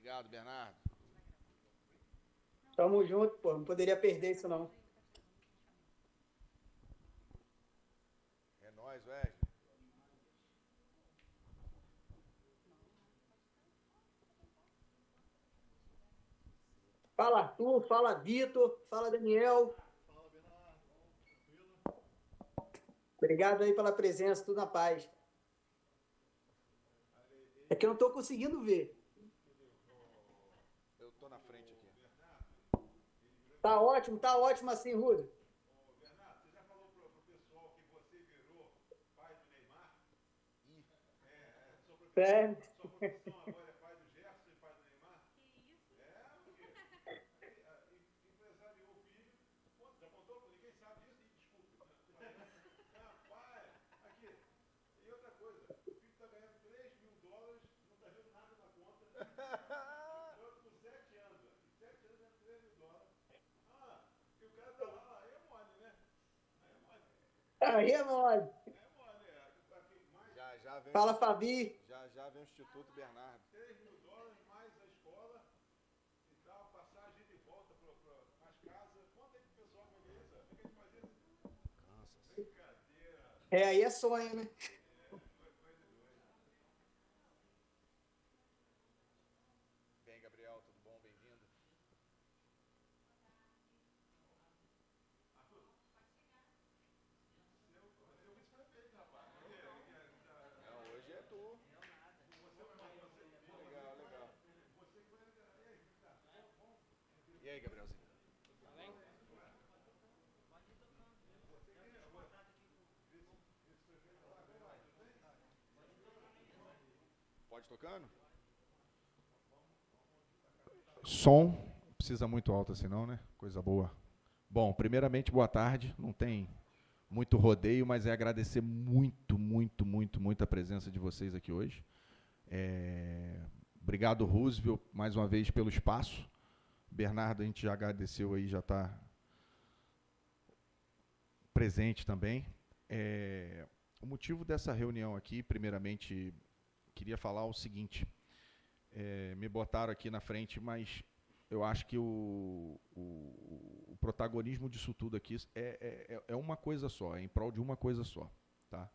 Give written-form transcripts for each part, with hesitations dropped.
Obrigado, Bernardo. Tamo junto, pô. Não poderia perder isso, não. É nóis, Wesley. Fala Arthur, fala Vitor, fala Daniel. Fala, Bernardo. Tranquilo? Obrigado aí pela presença, tudo na paz. É que eu não tô conseguindo ver. Eu tô na frente aqui. Tá ótimo assim, Rúlio. Ô, Bernardo, você já falou pro pessoal que você virou pai do Neymar? Ih, É, Sua profissão agora é pai do Gerson e pai do Neymar? Que isso? É, porque empresariou o filho. Já contou? Ninguém sabe disso? Desculpe. Rapaz, aqui. E outra coisa, o filho está ganhando US$ 3.000, não está vendo nada na conta. Com 7 anos, ó. 7 anos ganhando US$ 3.000. Ah, e o cara tá lá, aí é mole, né? Aí é mole. aí é nóis. É mole, é. Aqui, mais já vem Fala, Fabi. já vem o Instituto Bernardo. US$ 3.000, mais a escola e tal, passagem de volta para as casas. Conta aí pro pessoal como é que é isso. Como é que a gente faz isso? Cansas. Brincadeira. É, aí é sonho, né? Coisa doida. Bem, Gabriel, tudo bom? Bem-vindo. Seu vice-prefeito, rapaz. Não, hoje é tu. Legal, legal. Você que vai. E aí, tá? Bom? E aí, Gabrielzinho? Pode tocando? Som. Precisa muito alto assim não, né? Coisa boa. Bom, primeiramente, boa tarde. Não tem muito rodeio, mas é agradecer muito a presença de vocês aqui hoje. Obrigado, Roosevelt, mais uma vez pelo espaço. Bernardo, a gente já agradeceu aí, já está presente também. O motivo dessa reunião aqui, primeiramente, queria falar o seguinte. Me botaram aqui na frente, mas eu acho que o protagonismo disso tudo aqui é uma coisa só, é em prol de uma coisa só. Tá?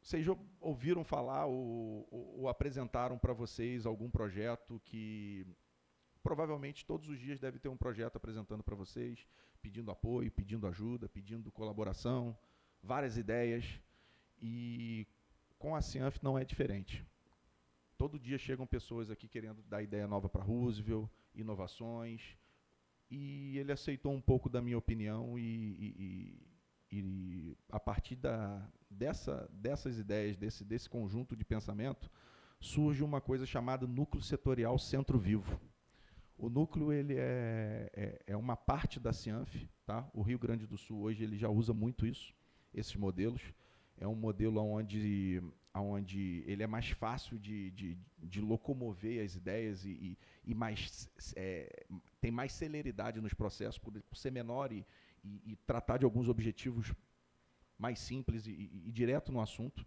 Vocês já ouviram falar ou apresentaram para vocês algum projeto que provavelmente todos os dias deve ter um projeto apresentando para vocês, pedindo apoio, pedindo ajuda, pedindo colaboração, várias ideias, e com a Cianf não é diferente. Todo dia chegam pessoas aqui querendo dar ideia nova para Roosevelt, inovações, e ele aceitou um pouco da minha opinião e a partir dessas ideias, desse conjunto de pensamento, surge uma coisa chamada Núcleo Setorial Centro Vivo. O núcleo ele é uma parte da Cianf, tá? O Rio Grande do Sul hoje ele já usa muito isso, esses modelos. É um modelo onde ele é mais fácil de locomover as ideias e mais, tem mais celeridade nos processos, por ser menor e tratar de alguns objetivos mais simples e direto no assunto.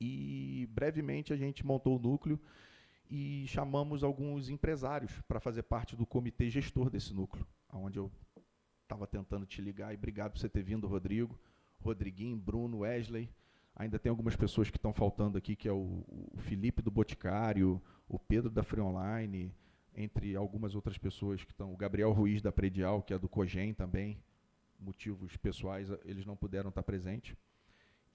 E brevemente a gente montou o núcleo e chamamos alguns empresários para fazer parte do comitê gestor desse núcleo, onde eu estava tentando te ligar, e obrigado por você ter vindo, Rodrigo, Rodriguinho, Bruno, Wesley. Ainda tem algumas pessoas que estão faltando aqui, que é o Felipe do Boticário, o Pedro da Free Online, entre algumas outras pessoas que estão, o Gabriel Ruiz da Predial, que é do Cogem também, motivos pessoais, eles não puderam estar presentes.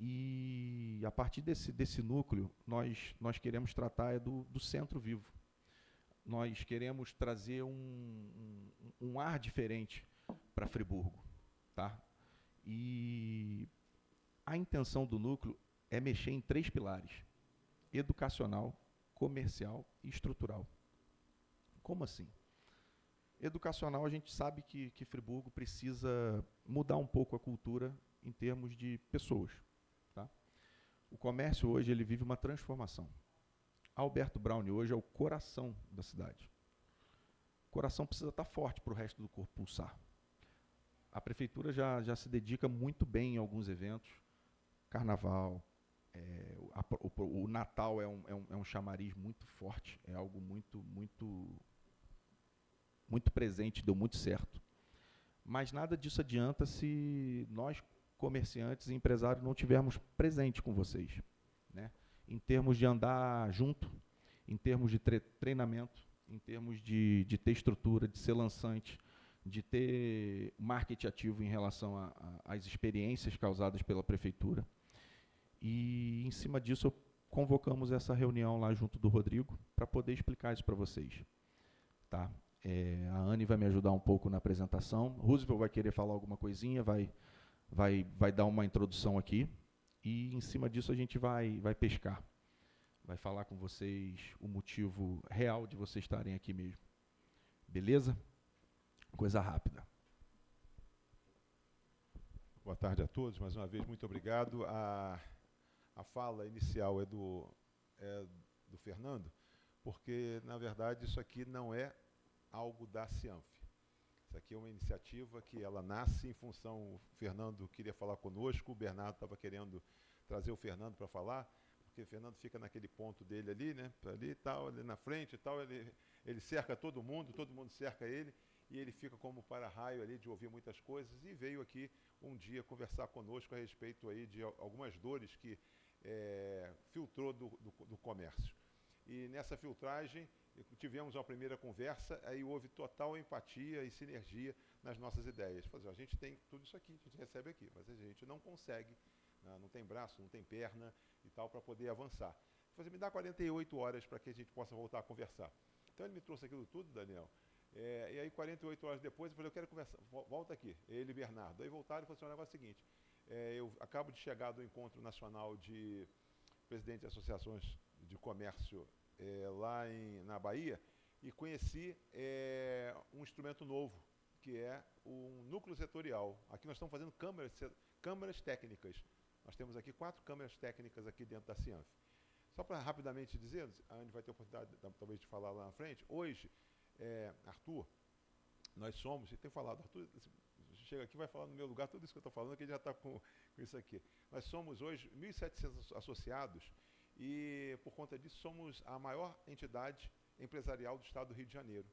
E a partir desse núcleo, nós queremos tratar do centro vivo. Nós queremos trazer um ar diferente para Friburgo. Tá? E a intenção do núcleo é mexer em 3 pilares: educacional, comercial e estrutural. Como assim? Educacional, a gente sabe que Friburgo precisa mudar um pouco a cultura em termos de pessoas. Tá? O comércio hoje ele vive uma transformação. Alberto Brown hoje é o coração da cidade. O coração precisa estar forte para o resto do corpo pulsar. A prefeitura já se dedica muito bem em alguns eventos, carnaval, o o Natal é um chamariz muito forte, é algo muito presente, deu muito certo. Mas nada disso adianta se nós, comerciantes e empresários, não tivermos presente com vocês, né? Em termos de andar junto, em termos de treinamento, em termos de ter estrutura, de ser lançante, de ter marketing ativo em relação às experiências causadas pela prefeitura. E, em cima disso, convocamos essa reunião lá junto do Rodrigo para poder explicar isso para vocês. Tá? A Anne vai me ajudar um pouco na apresentação. Roosevelt vai querer falar alguma coisinha, vai dar uma introdução aqui. E, em cima disso, a gente vai pescar. Vai falar com vocês o motivo real de vocês estarem aqui mesmo. Beleza? Coisa rápida. Boa tarde a todos, mais uma vez, muito obrigado. A fala inicial é do Fernando, porque, na verdade, isso aqui não é algo da Cianf. Isso aqui é uma iniciativa que ela nasce em função, o Fernando queria falar conosco, o Bernardo estava querendo trazer o Fernando para falar, porque o Fernando fica naquele ponto dele ali, né, ali e tal, ali na frente e tal, ele cerca todo mundo cerca ele, e ele fica como para-raio ali de ouvir muitas coisas, e veio aqui um dia conversar conosco a respeito aí de algumas dores que filtrou do comércio. E nessa filtragem tivemos uma primeira conversa, aí houve total empatia e sinergia nas nossas ideias. A gente tem tudo isso aqui, a gente recebe aqui, mas a gente não consegue, não tem braço, não tem perna e tal, para poder avançar. Me dá 48 horas para que a gente possa voltar a conversar. Então ele me trouxe aquilo tudo, Daniel, e aí 48 horas depois eu falei, eu quero conversar, volta aqui, ele e Bernardo. Aí voltaram e falaram assim, o negócio é o seguinte, eu acabo de chegar do Encontro Nacional de Presidentes de Associações de Comércio lá na Bahia, e conheci um instrumento novo, que é um núcleo setorial. Aqui nós estamos fazendo câmaras técnicas. Nós temos aqui 4 câmaras técnicas aqui dentro da Cianf. Só para rapidamente dizer, a Anne vai ter a oportunidade talvez de falar lá na frente, hoje, Arthur, nós somos, e tem falado, Arthur chega aqui e vai falar no meu lugar tudo isso que eu estou falando, que ele já está com isso aqui. Nós somos hoje 1.700 associados, e por conta disso somos a maior entidade empresarial do estado do Rio de Janeiro.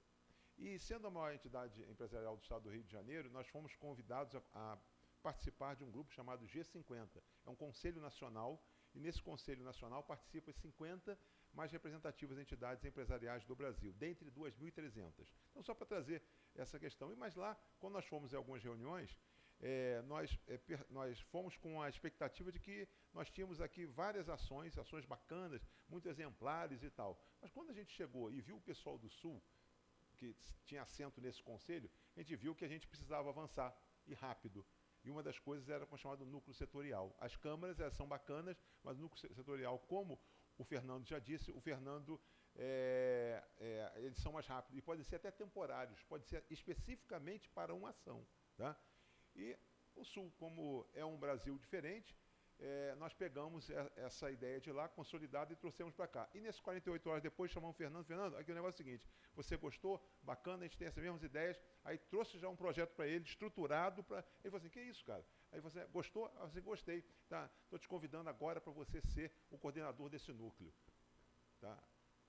E sendo a maior entidade empresarial do estado do Rio de Janeiro, nós fomos convidados a participar de um grupo chamado G50. É um conselho nacional, e nesse conselho nacional participam 50 mais representativas entidades empresariais do Brasil, dentre 2.300. Então, só para trazer essa questão. Mas lá, quando nós fomos em algumas reuniões, nós fomos com a expectativa de que nós tínhamos aqui várias ações bacanas, muito exemplares e tal. Mas quando a gente chegou e viu o pessoal do Sul, que tinha assento nesse conselho, a gente viu que a gente precisava avançar, e rápido. E uma das coisas era com o chamado núcleo setorial. As câmaras são bacanas, mas o núcleo setorial, como o Fernando já disse, eles são mais rápidos, e podem ser até temporários, pode ser especificamente para uma ação. Tá? E o Sul, como é um Brasil diferente, nós pegamos essa ideia de lá, consolidada, e trouxemos para cá. E nessas 48 horas depois, chamamos o Fernando, aqui o negócio é o seguinte, você gostou? Bacana, a gente tem essas mesmas ideias. Aí trouxe já um projeto para ele, estruturado, ele falou assim, que isso, cara? Aí você gostou? Eu falei, gostei. Tá, estou te convidando agora para você ser o coordenador desse núcleo. Tá?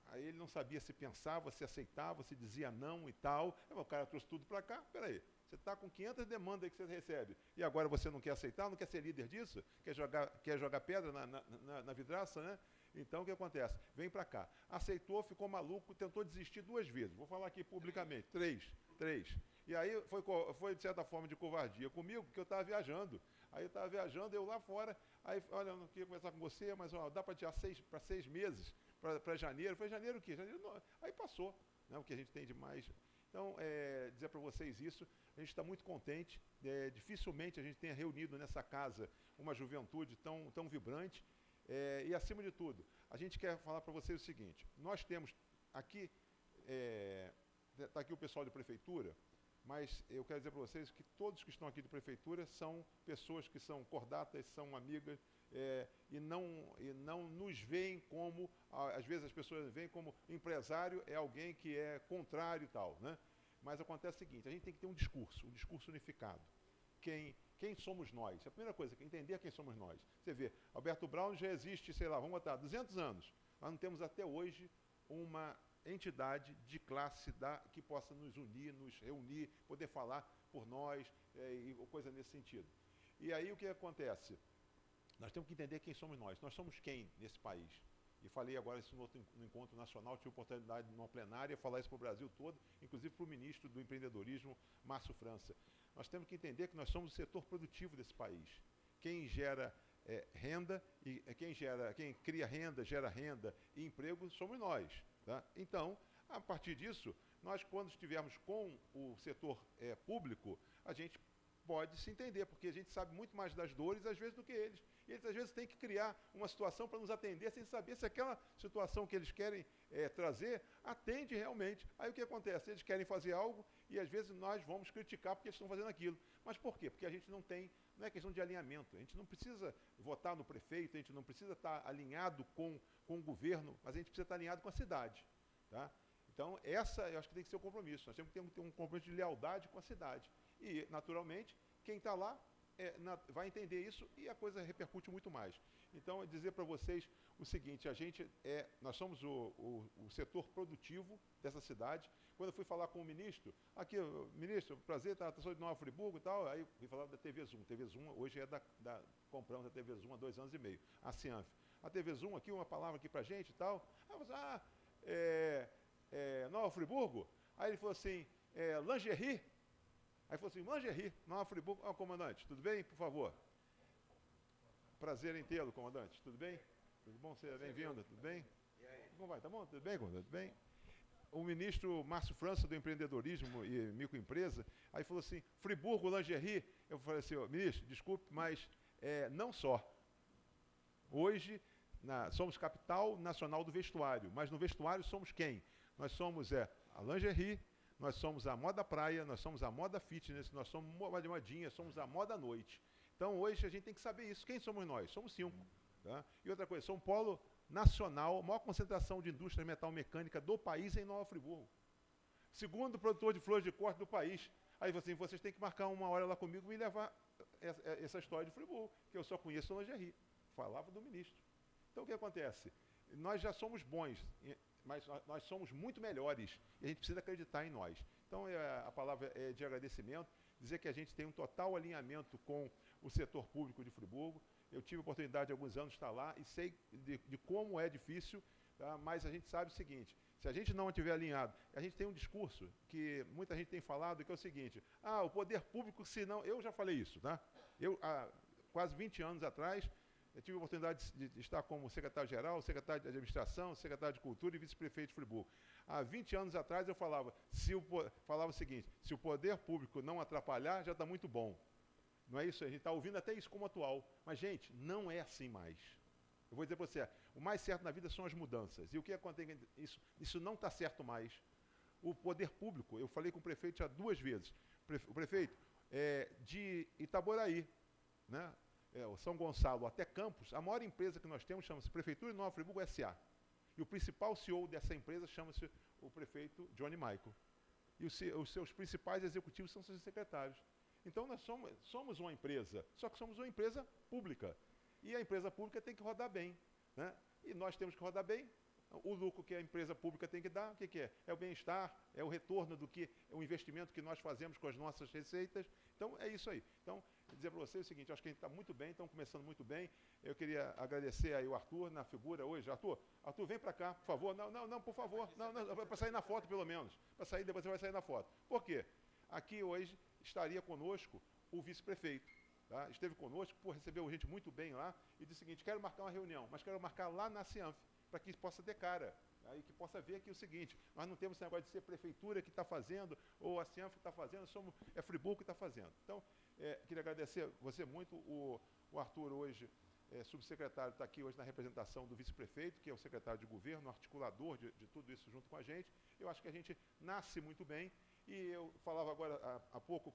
Aí ele não sabia se pensava, se aceitava, se dizia não e tal. Aí, o cara trouxe tudo para cá, peraí. Você está com 500 demandas aí que você recebe, e agora você não quer aceitar, não quer ser líder disso? Quer jogar pedra na vidraça, né? Então, o que acontece? Vem para cá. Aceitou, ficou maluco, tentou desistir 2 vezes. Vou falar aqui publicamente. 3. E aí foi de certa forma de covardia comigo, porque eu estava viajando. Aí eu estava viajando, eu lá fora, aí, olha, eu não queria conversar com você, mas dá para tirar 6 meses para janeiro. Foi janeiro o quê? Janeiro não. Aí passou, né, o que a gente tem de mais. Então, dizer para vocês isso, a gente está muito contente, dificilmente a gente tenha reunido nessa casa uma juventude tão vibrante, e acima de tudo, a gente quer falar para vocês o seguinte, nós temos aqui, está aqui o pessoal de prefeitura, mas eu quero dizer para vocês que todos que estão aqui de prefeitura são pessoas que são cordatas, são amigas, e não nos veem como, às vezes as pessoas veem como empresário é alguém que é contrário e tal, né? Mas acontece o seguinte, a gente tem que ter um discurso unificado. Quem quem somos nós? A primeira coisa, entender quem somos nós. Você vê, Alberto Brown já existe, sei lá, vamos botar, 200 anos. Nós não temos até hoje uma entidade de classe que possa nos unir, nos reunir, poder falar por nós, e coisa nesse sentido. E aí o que acontece? Nós temos que entender quem somos nós. Nós somos quem nesse país? E falei agora isso no encontro nacional, tive a oportunidade numa plenária falar isso para o Brasil todo, inclusive para o ministro do empreendedorismo, Márcio França. Nós temos que entender que nós somos o setor produtivo desse país. Quem gera renda, e quem cria renda, gera renda e emprego somos nós. Tá? Então, a partir disso, nós quando estivermos com o setor público, a gente pode se entender, porque a gente sabe muito mais das dores, às vezes, do que eles. E eles, às vezes, têm que criar uma situação para nos atender, sem saber se aquela situação que eles querem trazer atende realmente. Aí o que acontece? Eles querem fazer algo e, às vezes, nós vamos criticar porque eles estão fazendo aquilo. Mas por quê? Porque a gente não tem, não é questão de alinhamento. A gente não precisa votar no prefeito, a gente não precisa estar alinhado com o governo, mas a gente precisa estar alinhado com a cidade. Tá? Então, essa eu acho que tem que ser o compromisso. Nós temos que ter um compromisso de lealdade com a cidade. E, naturalmente, quem está lá vai entender isso e a coisa repercute muito mais. Então, dizer para vocês o seguinte, nós somos o setor produtivo dessa cidade. Quando eu fui falar com o ministro, ministro, prazer, sou de Nova Friburgo e tal, aí eu fui falar da TV Zoom. TV Zoom hoje compramos a TV Zoom há 2 anos e meio, a Cianf. A TV Zoom aqui, uma palavra aqui para a gente e tal. Aí eu falei, Nova Friburgo? Aí ele falou assim, lingerie? Aí falou assim, lingerie, Nova Friburgo. Comandante, tudo bem? Por favor. Prazer em tê-lo, comandante. Tudo bem? Tudo bom? Seja bem-vindo. Tudo bem? E aí? Como vai? Tá bom? Tudo bem, comandante? Tudo bem? O ministro Márcio França, do empreendedorismo e microempresa, aí falou assim, Friburgo, lingerie. Eu falei assim, ministro, desculpe, mas não só. Hoje, somos capital nacional do vestuário, mas no vestuário somos quem? Nós somos a lingerie, nós somos a moda praia, nós somos a moda fitness, nós somos modinha, somos a moda noite. Então, hoje, a gente tem que saber isso. Quem somos nós? Somos 5. Tá? E outra coisa, São Paulo nacional, maior concentração de indústria metal mecânica do país é em Nova Friburgo. Segundo produtor de flores de corte do país. Aí, assim, vocês têm que marcar uma hora lá comigo e levar essa história de Friburgo, que eu só conheço o lingerie. Falava do ministro. Então, o que acontece? Nós já somos bons, mas nós somos muito melhores e a gente precisa acreditar em nós. Então, a palavra é de agradecimento, dizer que a gente tem um total alinhamento com o setor público de Friburgo. Eu tive a oportunidade de alguns anos de estar lá e sei de como é difícil, tá? Mas a gente sabe o seguinte, se a gente não estiver alinhado, a gente tem um discurso que muita gente tem falado, que é o seguinte, o poder público, se não... Eu já falei isso, tá? Há quase 20 anos atrás, eu tive a oportunidade de estar como secretário-geral, secretário de administração, secretário de cultura e vice-prefeito de Friburgo. Há 20 anos atrás eu falava o seguinte, se o poder público não atrapalhar, já está muito bom. Não é isso? A gente está ouvindo até isso como atual. Mas, gente, não é assim mais. Eu vou dizer para você, o mais certo na vida são as mudanças. E o que acontece? Isso não está certo mais. O poder público, eu falei com o prefeito já 2 vezes. O prefeito de Itaboraí, né? O São Gonçalo até Campos, a maior empresa que nós temos chama-se Prefeitura de Nova Friburgo S.A. E o principal CEO dessa empresa chama-se o prefeito Johnny Michael. E os seus principais executivos são seus secretários. Então, nós somos uma empresa, só que somos uma empresa pública. E a empresa pública tem que rodar bem. Né? E nós temos que rodar bem. O lucro que a empresa pública tem que dar, o que é? É o bem-estar, é o retorno o investimento que nós fazemos com as nossas receitas. Então, é isso aí. Então, dizer para vocês o seguinte, acho que a gente está muito bem, estamos começando muito bem. Eu queria agradecer aí o Arthur na figura hoje. Arthur, vem para cá, por favor. Não, por favor. Não, para sair na foto, pelo menos. Para sair, depois você vai sair na foto. Por quê? Aqui hoje estaria conosco o vice-prefeito. Tá? Esteve conosco, recebeu gente muito bem lá e disse o seguinte, quero marcar uma reunião, mas quero marcar lá na Cianf, para que possa ter cara, e que possa ver aqui o seguinte, nós não temos esse negócio de ser prefeitura que está fazendo, ou a Cianf que está fazendo, é Friburgo que está fazendo. Então, queria agradecer você muito, o Arthur hoje, subsecretário, está aqui hoje na representação do vice-prefeito, que é o secretário de governo, articulador de tudo isso junto com a gente. Eu acho que a gente nasce muito bem, e eu falava agora há pouco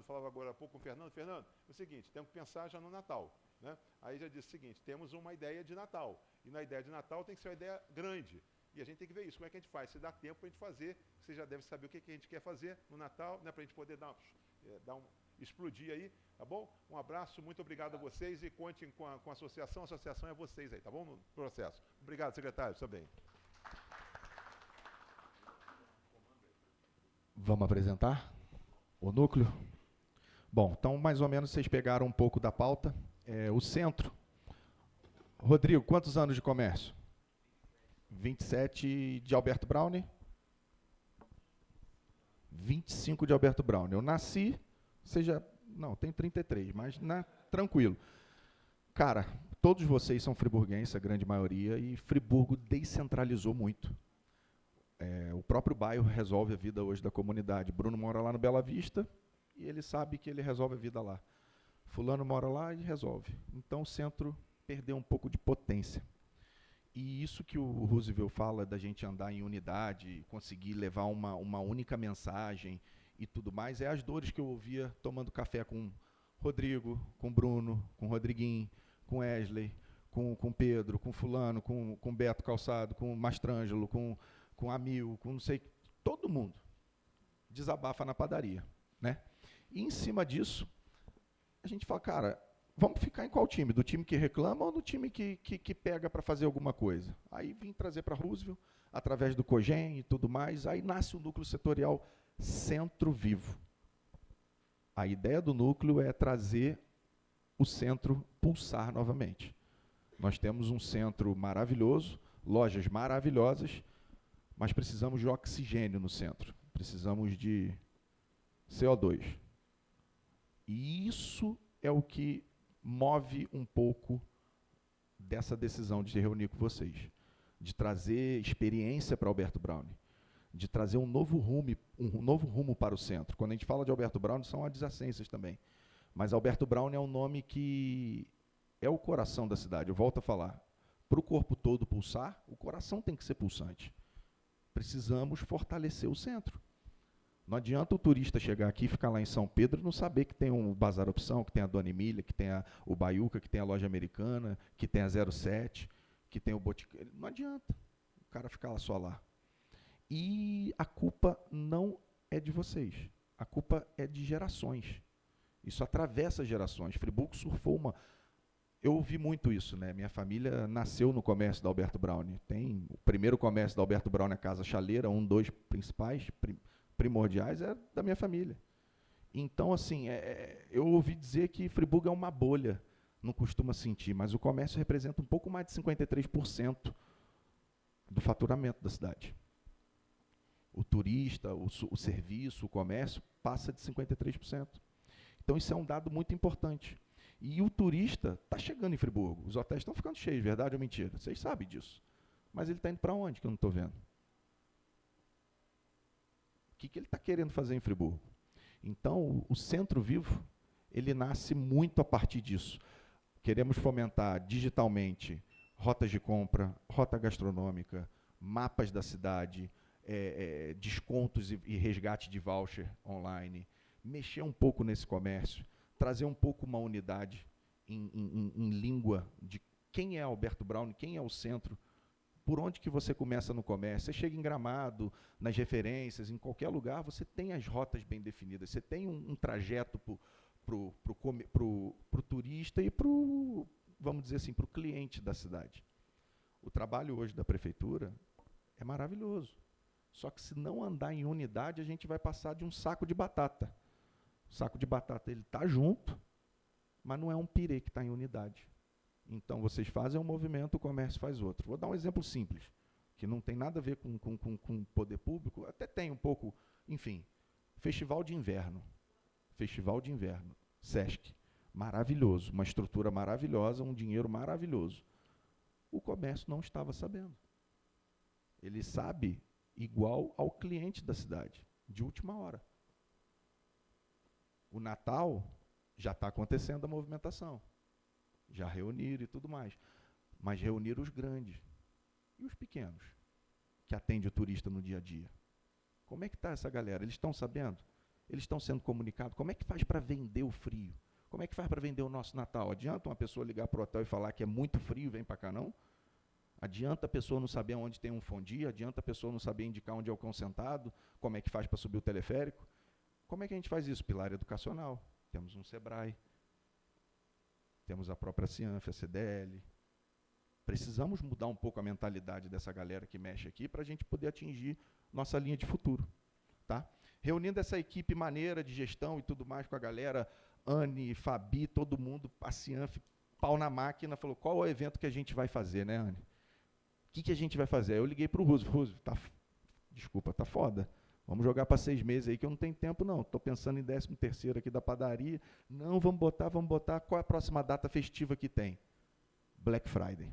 falava agora há pouco com o Fernando, é o seguinte, temos que pensar já no Natal. Né? Aí já disse o seguinte, temos uma ideia de Natal, e na ideia de Natal tem que ser uma ideia grande, e a gente tem que ver isso, como é que a gente faz, se dá tempo para a gente fazer, você já deve saber o que a gente quer fazer no Natal, né, para a gente poder explodir aí, tá bom? Um abraço, muito obrigado a vocês e contem com a associação. A associação é vocês aí, tá bom? No processo. Obrigado, secretário, seu bem. Vamos apresentar o núcleo? Bom, então mais ou menos vocês pegaram um pouco da pauta. O centro. Rodrigo, quantos anos de comércio? 27 de Alberto Browne? 25 de Alberto Browne. Eu nasci, não, tenho 33, mas tranquilo. Cara, todos vocês são friburguenses, a grande maioria, e Friburgo descentralizou muito. O próprio bairro resolve a vida hoje da comunidade. Bruno mora lá no Bela Vista e ele sabe que ele resolve a vida lá. Fulano mora lá e resolve. Então o centro perdeu um pouco de potência. E isso que o Roosevelt fala da gente andar em unidade, conseguir levar uma única mensagem e tudo mais, é as dores que eu ouvia tomando café com Rodrigo, com Bruno, com Rodriguinho, com Wesley, com Pedro, com fulano, com Beto Calçado, com Mastrângelo, com Amil, com não sei, todo mundo desabafa na padaria, né? E em cima disso, a gente fala, cara, vamos ficar em qual time? Do time que reclama ou do time que pega para fazer alguma coisa? Aí vim trazer para Roosevelt, através do COGEM e tudo mais, aí nasce o núcleo setorial Centro Vivo. A ideia do núcleo é trazer o centro pulsar novamente. Nós temos um centro maravilhoso, lojas maravilhosas, mas precisamos de oxigênio no centro. Precisamos de CO2. E isso é o que move um pouco dessa decisão de se reunir com vocês, de trazer experiência para Alberto Browne, de trazer um novo rumo para o centro. Quando a gente fala de Alberto Browne, são adjacências também. Mas Alberto Browne é um nome que é o coração da cidade. Eu volto a falar. Para o corpo todo pulsar, o coração tem que ser pulsante. Precisamos fortalecer o centro. Não adianta o turista chegar aqui e ficar lá em São Pedro e não saber que tem um Bazar Opção, que tem a Dona Emília, que tem o Baiuca, que tem a Loja Americana, que tem a 07, que tem o Boticário. Não adianta o cara ficar só lá. E a culpa não é de vocês. A culpa é de gerações. Isso atravessa gerações. Friburgo surfou uma... Eu ouvi muito isso, né? Minha família nasceu no comércio da Alberto Browne. Tem o primeiro comércio da Alberto Browne, a Casa Chaleira, dois principais, primordiais, é da minha família. Então, assim, eu ouvi dizer que Friburgo é uma bolha, não costuma sentir, mas o comércio representa um pouco mais de 53% do faturamento da cidade. O turista, o serviço, o comércio, passa de 53%. Então, isso é um dado muito importante. E o turista está chegando em Friburgo. Os hotéis estão ficando cheios, verdade ou mentira? Vocês sabem disso. Mas ele está indo para onde que eu não estou vendo? O que ele está querendo fazer em Friburgo? Então, o Centro Vivo, ele nasce muito a partir disso. Queremos fomentar digitalmente rotas de compra, rota gastronômica, mapas da cidade, descontos e resgate de voucher online, mexer um pouco nesse comércio, trazer um pouco uma unidade em língua de quem é Alberto Browne, quem é o centro, por onde que você começa no comércio. Você chega em Gramado, nas referências, em qualquer lugar, você tem as rotas bem definidas, você tem um trajeto pro turista e vamos dizer assim, para o cliente da cidade. O trabalho hoje da prefeitura é maravilhoso. Só que se não andar em unidade, a gente vai passar de um saco de batata. O saco de batata ele está junto, mas não é um pirê que está em unidade. Então, vocês fazem um movimento, o comércio faz outro. Vou dar um exemplo simples, que não tem nada a ver com poder público, até tem um pouco, enfim. Festival de Inverno. Festival de Inverno. Sesc. Maravilhoso. Uma estrutura maravilhosa, um dinheiro maravilhoso. O comércio não estava sabendo. Ele sabe igual ao cliente da cidade, de última hora. O Natal já está acontecendo a movimentação. Já reuniram e tudo mais. Mas reuniram os grandes. E os pequenos, que atendem o turista no dia a dia? Como é que está essa galera? Eles estão sabendo? Eles estão sendo comunicados? Como é que faz para vender o frio? Como é que faz para vender o nosso Natal? Adianta uma pessoa ligar para o hotel e falar que é muito frio, vem para cá não? Adianta a pessoa não saber onde tem um fondue? Adianta a pessoa não saber indicar onde é o cão sentado? Como é que faz para subir o teleférico? Como é que a gente faz isso? Pilar educacional. temos um Sebrae, temos a própria Cianf, a CDL. Precisamos mudar um pouco a mentalidade dessa galera que mexe aqui para a gente poder atingir nossa linha de futuro. Tá? Reunindo essa equipe maneira de gestão e tudo mais com a galera, Anne, Fabi, todo mundo, a Cianf, pau na máquina, falou, qual é o evento que a gente vai fazer, né, Anne? O que a gente vai fazer? Aí eu liguei para o Roosevelt, desculpa, tá foda. Vamos jogar para 6 meses aí, que eu não tenho tempo, não. Estou pensando em 13º aqui da padaria. Não, vamos botar. Qual é a próxima data festiva que tem? Black Friday.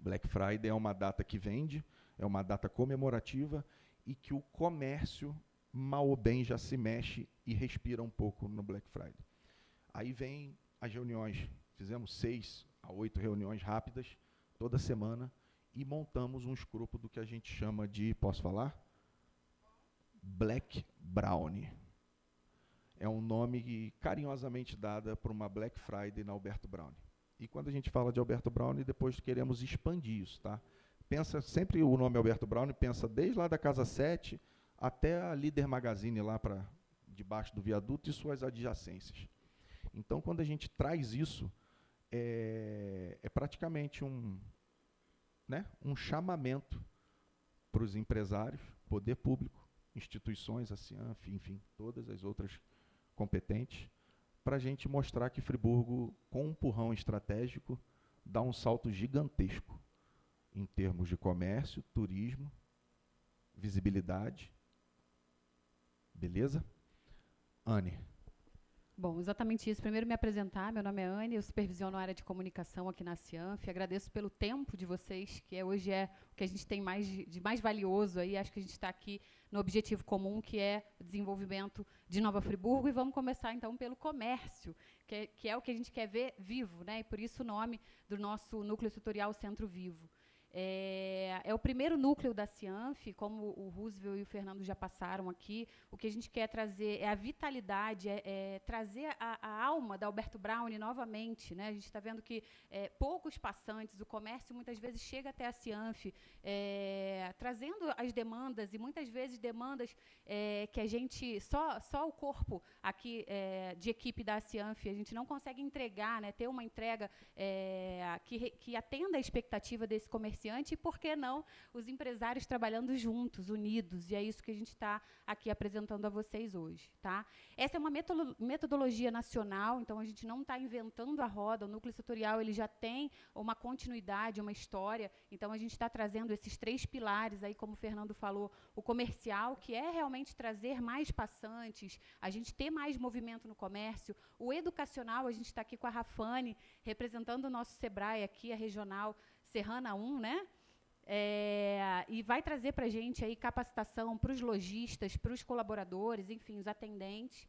Black Friday é uma data que vende, é uma data comemorativa e que o comércio, mal ou bem, já se mexe e respira um pouco no Black Friday. Aí vem as reuniões. Fizemos 6 a 8 reuniões rápidas, toda semana, e montamos um escopo do que a gente chama de, posso falar? Black Brownie. É um nome carinhosamente dado para uma Black Friday na Alberto Brownie. E quando a gente fala de Alberto Brownie, depois queremos expandir isso, tá? Pensa sempre o nome Alberto Brownie, pensa desde lá da Casa 7 até a Líder Magazine lá para debaixo do viaduto e suas adjacências. Então, quando a gente traz isso, é praticamente um chamamento para os empresários, poder público, instituições, a Cianf, enfim, todas as outras competentes, para a gente mostrar que Friburgo, com um empurrão estratégico, dá um salto gigantesco em termos de comércio, turismo, visibilidade. Beleza? Anne. Bom, exatamente isso. Primeiro me apresentar, meu nome é Anne, eu supervisiono a área de comunicação aqui na Cianf. Agradeço pelo tempo de vocês, que hoje é o que a gente tem de mais valioso aí. Acho que a gente está aqui no objetivo comum, que é o desenvolvimento de Nova Friburgo. E vamos começar, então, pelo comércio, que é o que a gente quer ver vivo, né? E por isso o nome do nosso núcleo setorial Centro Vivo. É o primeiro núcleo da Cianf, como o Roosevelt e o Fernando já passaram aqui. O que a gente quer trazer é a vitalidade, trazer a alma da Alberto Brownie novamente, né? A gente está vendo que poucos passantes, o comércio muitas vezes chega até a Cianf, trazendo as demandas, e muitas vezes demandas que a gente, só o corpo aqui de equipe da Cianf, a gente não consegue entregar, né? Ter uma entrega que atenda a expectativa desse comerciante, e, por que não, os empresários trabalhando juntos, unidos, e é isso que a gente está aqui apresentando a vocês hoje. Tá? Essa é uma metodologia nacional, então a gente não está inventando a roda, o núcleo setorial ele já tem uma continuidade, uma história, então a gente está trazendo esses 3 pilares, aí, como o Fernando falou, o comercial, que é realmente trazer mais passantes, a gente ter mais movimento no comércio, o educacional, a gente está aqui com a Rafane, representando o nosso Sebrae aqui, a regional Serrana 1, né? E vai trazer para a gente aí capacitação para os lojistas, para os colaboradores, enfim, os atendentes.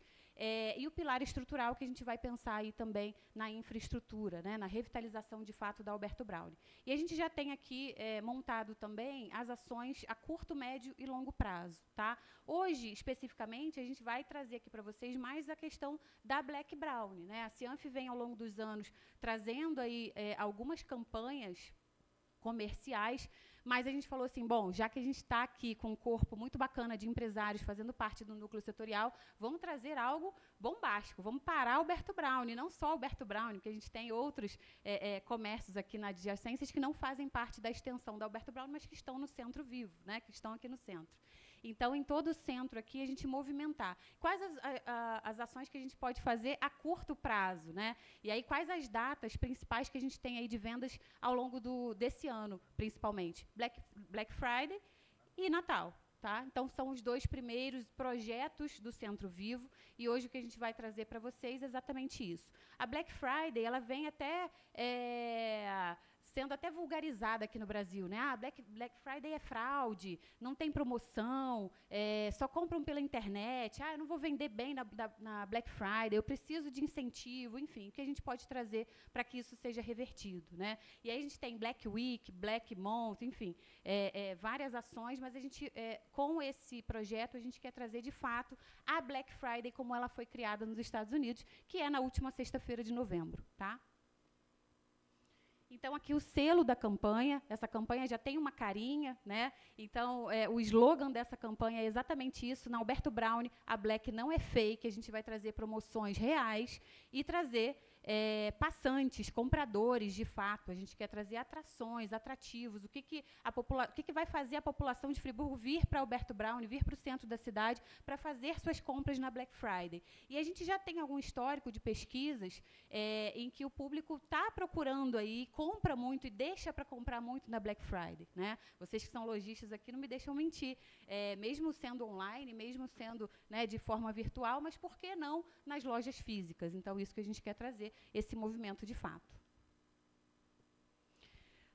E o pilar estrutural, que a gente vai pensar aí também na infraestrutura, né, na revitalização de fato da Alberto Brownie. E a gente já tem aqui montado também as ações a curto, médio e longo prazo. Tá? Hoje, especificamente, a gente vai trazer aqui para vocês mais a questão da Black Brownie. Né? A Cianf vem, ao longo dos anos, trazendo aí algumas campanhas comerciais, mas a gente falou assim, bom, já que a gente está aqui com um corpo muito bacana de empresários fazendo parte do núcleo setorial, vamos trazer algo bombástico, vamos parar o Alberto Brownie, não só o Alberto Brownie, porque a gente tem outros comércios aqui na adjacências que não fazem parte da extensão da Alberto Brownie, mas que estão no Centro Vivo, né, que estão aqui no centro. Então, em todo o centro aqui, a gente movimentar. Quais as ações que a gente pode fazer a curto prazo, né? E aí, quais as datas principais que a gente tem aí de vendas ao longo desse ano, principalmente? Black Friday e Natal. Tá? Então, são os 2 primeiros projetos do Centro Vivo, e hoje o que a gente vai trazer para vocês é exatamente isso. A Black Friday, ela vem até sendo até vulgarizada aqui no Brasil, né? Black Friday é fraude, não tem promoção, só compram pela internet, eu não vou vender bem na Black Friday, eu preciso de incentivo, enfim, o que a gente pode trazer para que isso seja revertido, né? E aí a gente tem Black Week, Black Month, enfim, várias ações, mas a gente, com esse projeto, a gente quer trazer, de fato, a Black Friday como ela foi criada nos Estados Unidos, que é na última sexta-feira de novembro, tá? Então, aqui o selo da campanha, essa campanha já tem uma carinha, né? Então, o slogan dessa campanha é exatamente isso. Na Alberto Brownie, a Black não é fake, a gente vai trazer promoções reais e trazer passantes, compradores, de fato. A gente quer trazer atrações, atrativos, o que vai fazer a população de Friburgo vir para Alberto Brownie, vir para o centro da cidade, para fazer suas compras na Black Friday. E a gente já tem algum histórico de pesquisas em que o público está procurando aí, compra muito e deixa para comprar muito na Black Friday, né? Vocês que são lojistas aqui não me deixam mentir, mesmo sendo online, mesmo sendo, né, de forma virtual, mas por que não nas lojas físicas? Então, isso que a gente quer trazer, esse movimento de fato.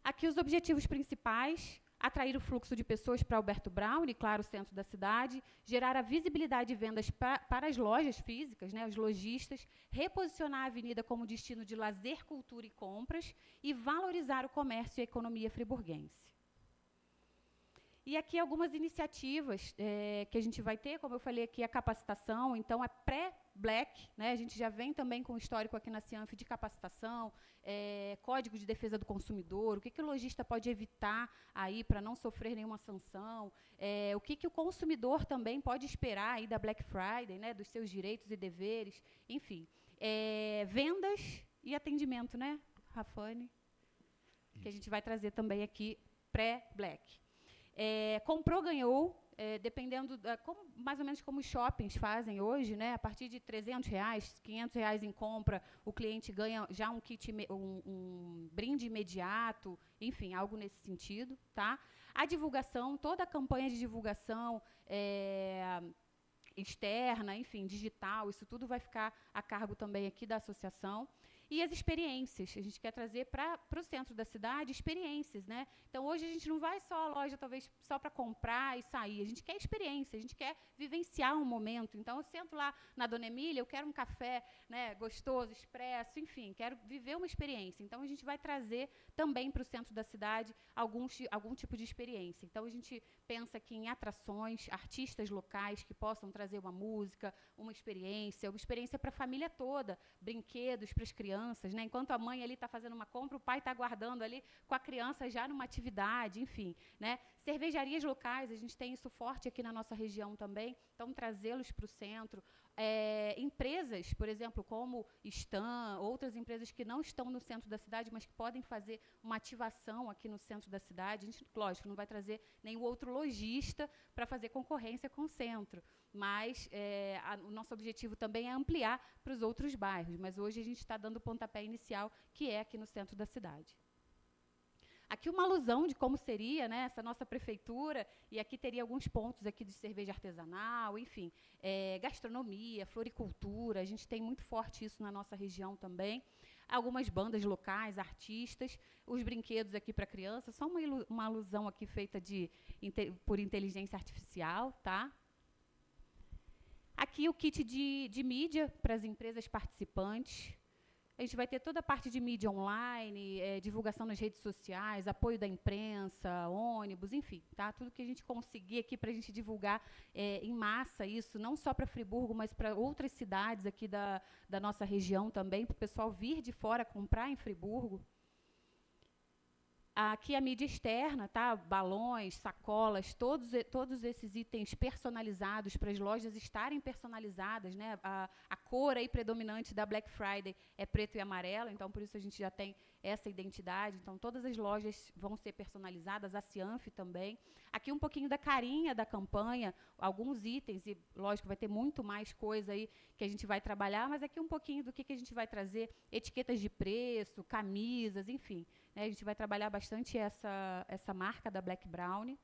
Aqui os objetivos principais: atrair o fluxo de pessoas para Alberto Brownie, claro, o centro da cidade, gerar a visibilidade de vendas para as lojas físicas, né, os lojistas, reposicionar a avenida como destino de lazer, cultura e compras e valorizar o comércio e a economia friburguense. E aqui algumas iniciativas que a gente vai ter, como eu falei aqui, a capacitação, então é pré-Black, né, a gente já vem também com o histórico aqui na Cianf de capacitação, código de defesa do consumidor, o que o lojista pode evitar aí para não sofrer nenhuma sanção, o que o consumidor também pode esperar aí da Black Friday, né, dos seus direitos e deveres, enfim. Vendas e atendimento, né, Rafane? Que a gente vai trazer também aqui pré-Black. Comprou, ganhou, dependendo, mais ou menos como os shoppings fazem hoje, né? A partir de R$300, R$500 em compra, o cliente ganha já um kit, um brinde imediato, enfim, algo nesse sentido, tá? A divulgação, toda a campanha de divulgação externa, enfim, digital, isso tudo vai ficar a cargo também aqui da associação. E as experiências, a gente quer trazer para o centro da cidade experiências, né? Então, hoje a gente não vai só à loja, talvez, só para comprar e sair, a gente quer experiência, a gente quer vivenciar um momento. Então, eu sento lá na Dona Emília, eu quero um café, né, gostoso, expresso, enfim, quero viver uma experiência. Então, a gente vai trazer também para o centro da cidade algum tipo de experiência. Então, a gente pensa aqui em atrações, artistas locais que possam trazer uma música, uma experiência para a família toda, brinquedos para as crianças, né? Enquanto a mãe ali está fazendo uma compra, o pai está aguardando ali com a criança já numa atividade, enfim, né? Cervejarias locais, a gente tem isso forte aqui na nossa região também, então trazê-los para o centro. Empresas, por exemplo, como Stan, outras empresas que não estão no centro da cidade, mas que podem fazer uma ativação aqui no centro da cidade. A gente, lógico, não vai trazer nenhum outro lojista para fazer concorrência com o centro, mas o nosso objetivo também é ampliar para os outros bairros, mas hoje a gente está dando o pontapé inicial, que é aqui no centro da cidade. Aqui uma alusão de como seria, né, essa nossa prefeitura, e aqui teria alguns pontos aqui de cerveja artesanal, enfim, gastronomia, floricultura, a gente tem muito forte isso na nossa região também. Algumas bandas locais, artistas, os brinquedos aqui para criança, só uma alusão aqui feita por inteligência artificial, tá? Aqui o kit de mídia para as empresas participantes. A gente vai ter toda a parte de mídia online, divulgação nas redes sociais, apoio da imprensa, ônibus, enfim, tá? Tudo que a gente conseguir aqui para a gente divulgar em massa isso, não só para Friburgo, mas para outras cidades aqui da nossa região também, para o pessoal vir de fora comprar em Friburgo. Aqui a mídia externa, tá? Balões, sacolas, todos esses itens personalizados para as lojas estarem personalizadas, né? A cor aí predominante da Black Friday é preto e amarelo, então por isso a gente já tem essa identidade. Então todas as lojas vão ser personalizadas, a Cianf também. Aqui um pouquinho da carinha da campanha, alguns itens, e lógico vai ter muito mais coisa aí que a gente vai trabalhar, mas aqui um pouquinho do que a gente vai trazer, etiquetas de preço, camisas, enfim. A gente vai trabalhar bastante essa marca da Black Brownie.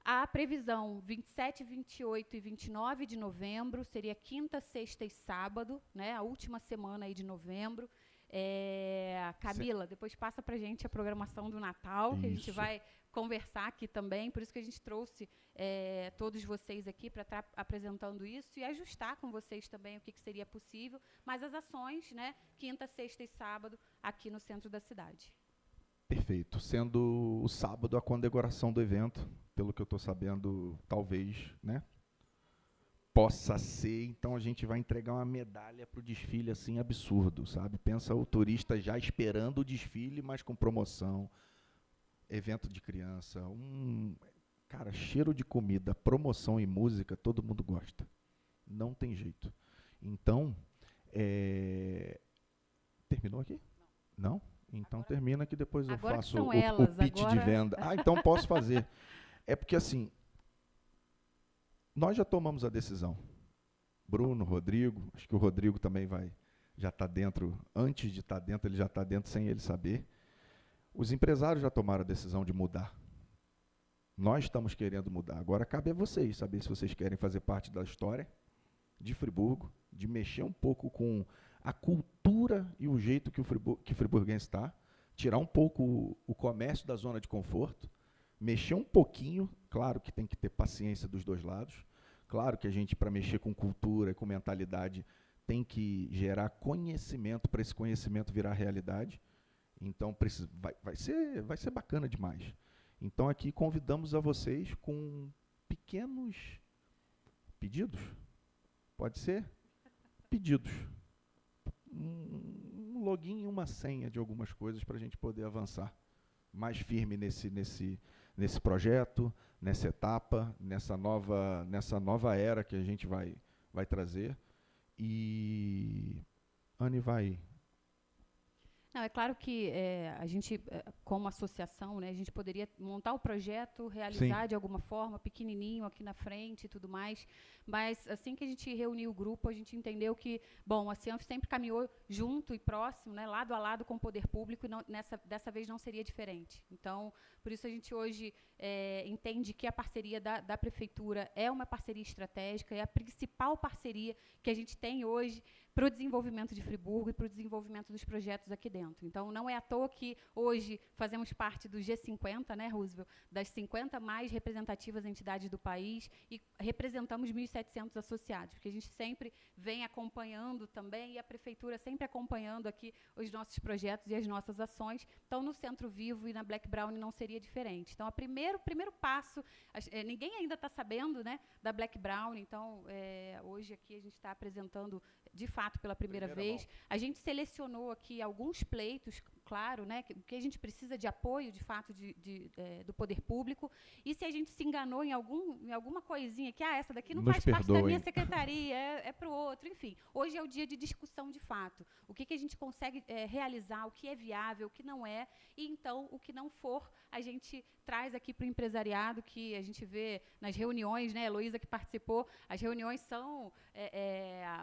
A previsão 27, 28 e 29 de novembro, seria quinta, sexta e sábado, né, a última semana aí de novembro. Camila, depois passa para a gente a programação do Natal, que a gente vai conversar aqui também, por isso que a gente trouxe todos vocês aqui para estar apresentando isso e ajustar com vocês também o que seria possível, mas as ações, né, quinta, sexta e sábado, aqui no centro da cidade. Perfeito. Sendo o sábado a condecoração do evento, pelo que eu estou sabendo, talvez, né, possa ser, então a gente vai entregar uma medalha para o desfile assim absurdo, sabe? Pensa o turista já esperando o desfile, mas com promoção, evento de criança, cara, cheiro de comida, promoção e música, todo mundo gosta. Não tem jeito. Então, terminou aqui? Não? Então Agora, termina que depois eu agora que faço são o elas, pitch de agora- venda. Então posso fazer. É porque assim, nós já tomamos a decisão. Bruno, Rodrigo, acho que o Rodrigo também já está dentro, antes de estar dentro, ele já está dentro sem ele saber. Os empresários já tomaram a decisão de mudar. Nós estamos querendo mudar. Agora cabe a vocês saber se vocês querem fazer parte da história de Friburgo, de mexer um pouco com a cultura e o jeito que o friburguense está, tirar um pouco o comércio da zona de conforto, mexer um pouquinho, claro que tem que ter paciência dos dois lados, claro que a gente, para mexer com cultura e com mentalidade, tem que gerar conhecimento para esse conhecimento virar realidade. Então, vai ser bacana demais. Então, aqui convidamos a vocês com pequenos pedidos. Pode ser? Pedidos. Um login e uma senha de algumas coisas para a gente poder avançar mais firme nesse projeto, nessa etapa, nessa nova era que a gente vai trazer. E Anne vai. Não, é claro que a gente, como associação, né, a gente poderia montar o projeto, realizar Sim. de alguma forma, pequenininho aqui na frente e tudo mais, mas assim que a gente reuniu o grupo, a gente entendeu que, bom, a Cianf sempre caminhou junto e próximo, né, lado a lado com o poder público, e dessa vez não seria diferente. Então, por isso a gente hoje entende que a parceria da Prefeitura é uma parceria estratégica, é a principal parceria que a gente tem hoje para o desenvolvimento de Friburgo e para o desenvolvimento dos projetos aqui dentro. Então, não é à toa que hoje fazemos parte do G50, né, Roosevelt, das 50 mais representativas entidades do país e representamos 1.700 associados, porque a gente sempre vem acompanhando também e a Prefeitura sempre acompanhando aqui os nossos projetos e as nossas ações. Então, no Centro Vivo e na Black Brown não seria diferente. Então, o primeiro passo, ninguém ainda está sabendo, né, da Black Brown, então, hoje aqui a gente está apresentando de fato pela primeira vez. A gente selecionou aqui alguns pleitos, claro, né, que a gente precisa de apoio, de fato, do poder público. E se a gente se enganou em alguma coisinha, que essa daqui não Nos faz parte da perdoem. minha secretaria, é para o outro, enfim. Hoje é o dia de discussão de fato. O que a gente consegue realizar, o que é viável, o que não é, e então o que não for, a gente traz aqui para o empresariado, que a gente vê nas reuniões, né, Heloísa que participou, as reuniões são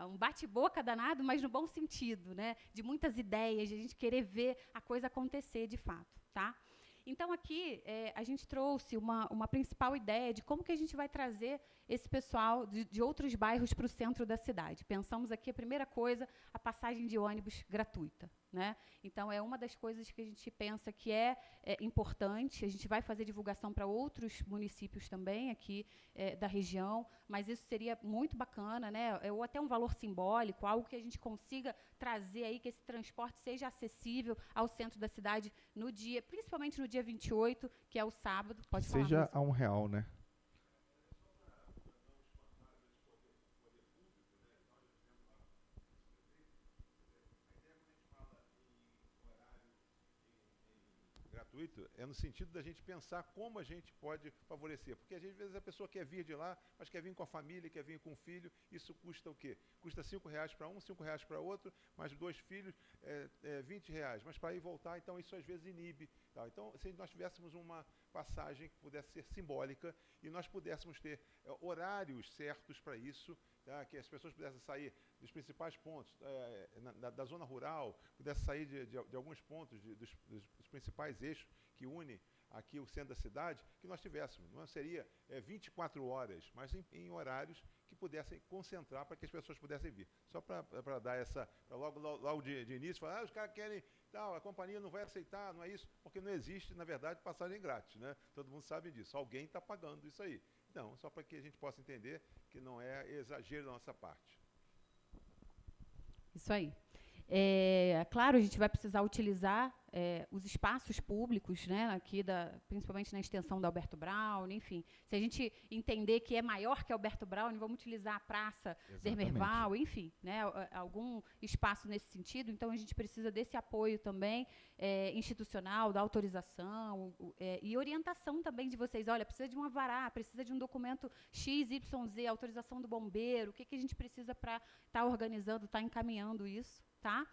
um bate-boca danado, mas no bom sentido, né, de muitas ideias, de a gente querer ver a coisa acontecer de fato, tá? Então, aqui, a gente trouxe uma principal ideia de como que a gente vai trazer esse pessoal de outros bairros para o centro da cidade. Pensamos aqui, a primeira coisa, a passagem de ônibus gratuita, né? Então, é uma das coisas que a gente pensa que é importante. A gente vai fazer divulgação para outros municípios também aqui da região, mas isso seria muito bacana, né? Ou até um valor simbólico, algo que a gente consiga trazer aí, que esse transporte seja acessível ao centro da cidade no dia, principalmente no dia 28, que é o sábado. Pode falar, Seja Lúcio. a R$1, né? Gratuito é no sentido da gente pensar como a gente pode favorecer, porque às vezes a pessoa quer vir de lá, mas quer vir com a família, quer vir com o filho, isso custa o quê? Custa R$5 para um, R$5 para outro, mais 2 filhos, R$20, mas para ir e voltar, então isso às vezes inibe. Tá? Então, se nós tivéssemos uma passagem que pudesse ser simbólica e nós pudéssemos ter horários certos para isso, tá? Que as pessoas pudessem sair dos principais pontos da zona rural, pudessem sair de alguns pontos dos principais eixos que unem aqui o centro da cidade, que nós tivéssemos. Não seria 24 horas, mas em horários que pudessem concentrar para que as pessoas pudessem vir. Só para dar essa, logo de início, falar, os caras querem, tal, a companhia não vai aceitar, não é isso, porque não existe, na verdade, passagem grátis, né? Todo mundo sabe disso, alguém está pagando isso aí. Então, só para que a gente possa entender que não é exagero da nossa parte. Isso aí. Claro, a gente vai precisar utilizar os espaços públicos, né, aqui principalmente na extensão da Alberto Braun, enfim. Se a gente entender que é maior que Alberto Braun, vamos utilizar a Praça Dermerval, enfim, né, algum espaço nesse sentido. Então, a gente precisa desse apoio também institucional, da autorização e orientação também de vocês. Olha, precisa de um alvará, precisa de um documento XYZ, autorização do bombeiro, o que a gente precisa para estar organizando, estar encaminhando isso, tá?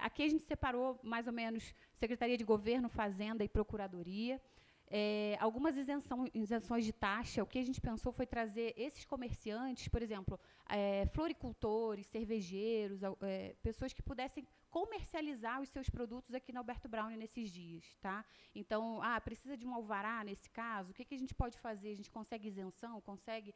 Aqui a gente separou mais ou menos Secretaria de Governo, Fazenda e Procuradoria. Algumas isenções de taxa. O que a gente pensou foi trazer esses comerciantes, por exemplo, floricultores, cervejeiros, pessoas que pudessem comercializar os seus produtos aqui na Alberto Braun nesses dias, tá? Então, precisa de um alvará nesse caso? O que a gente pode fazer? A gente consegue isenção? Consegue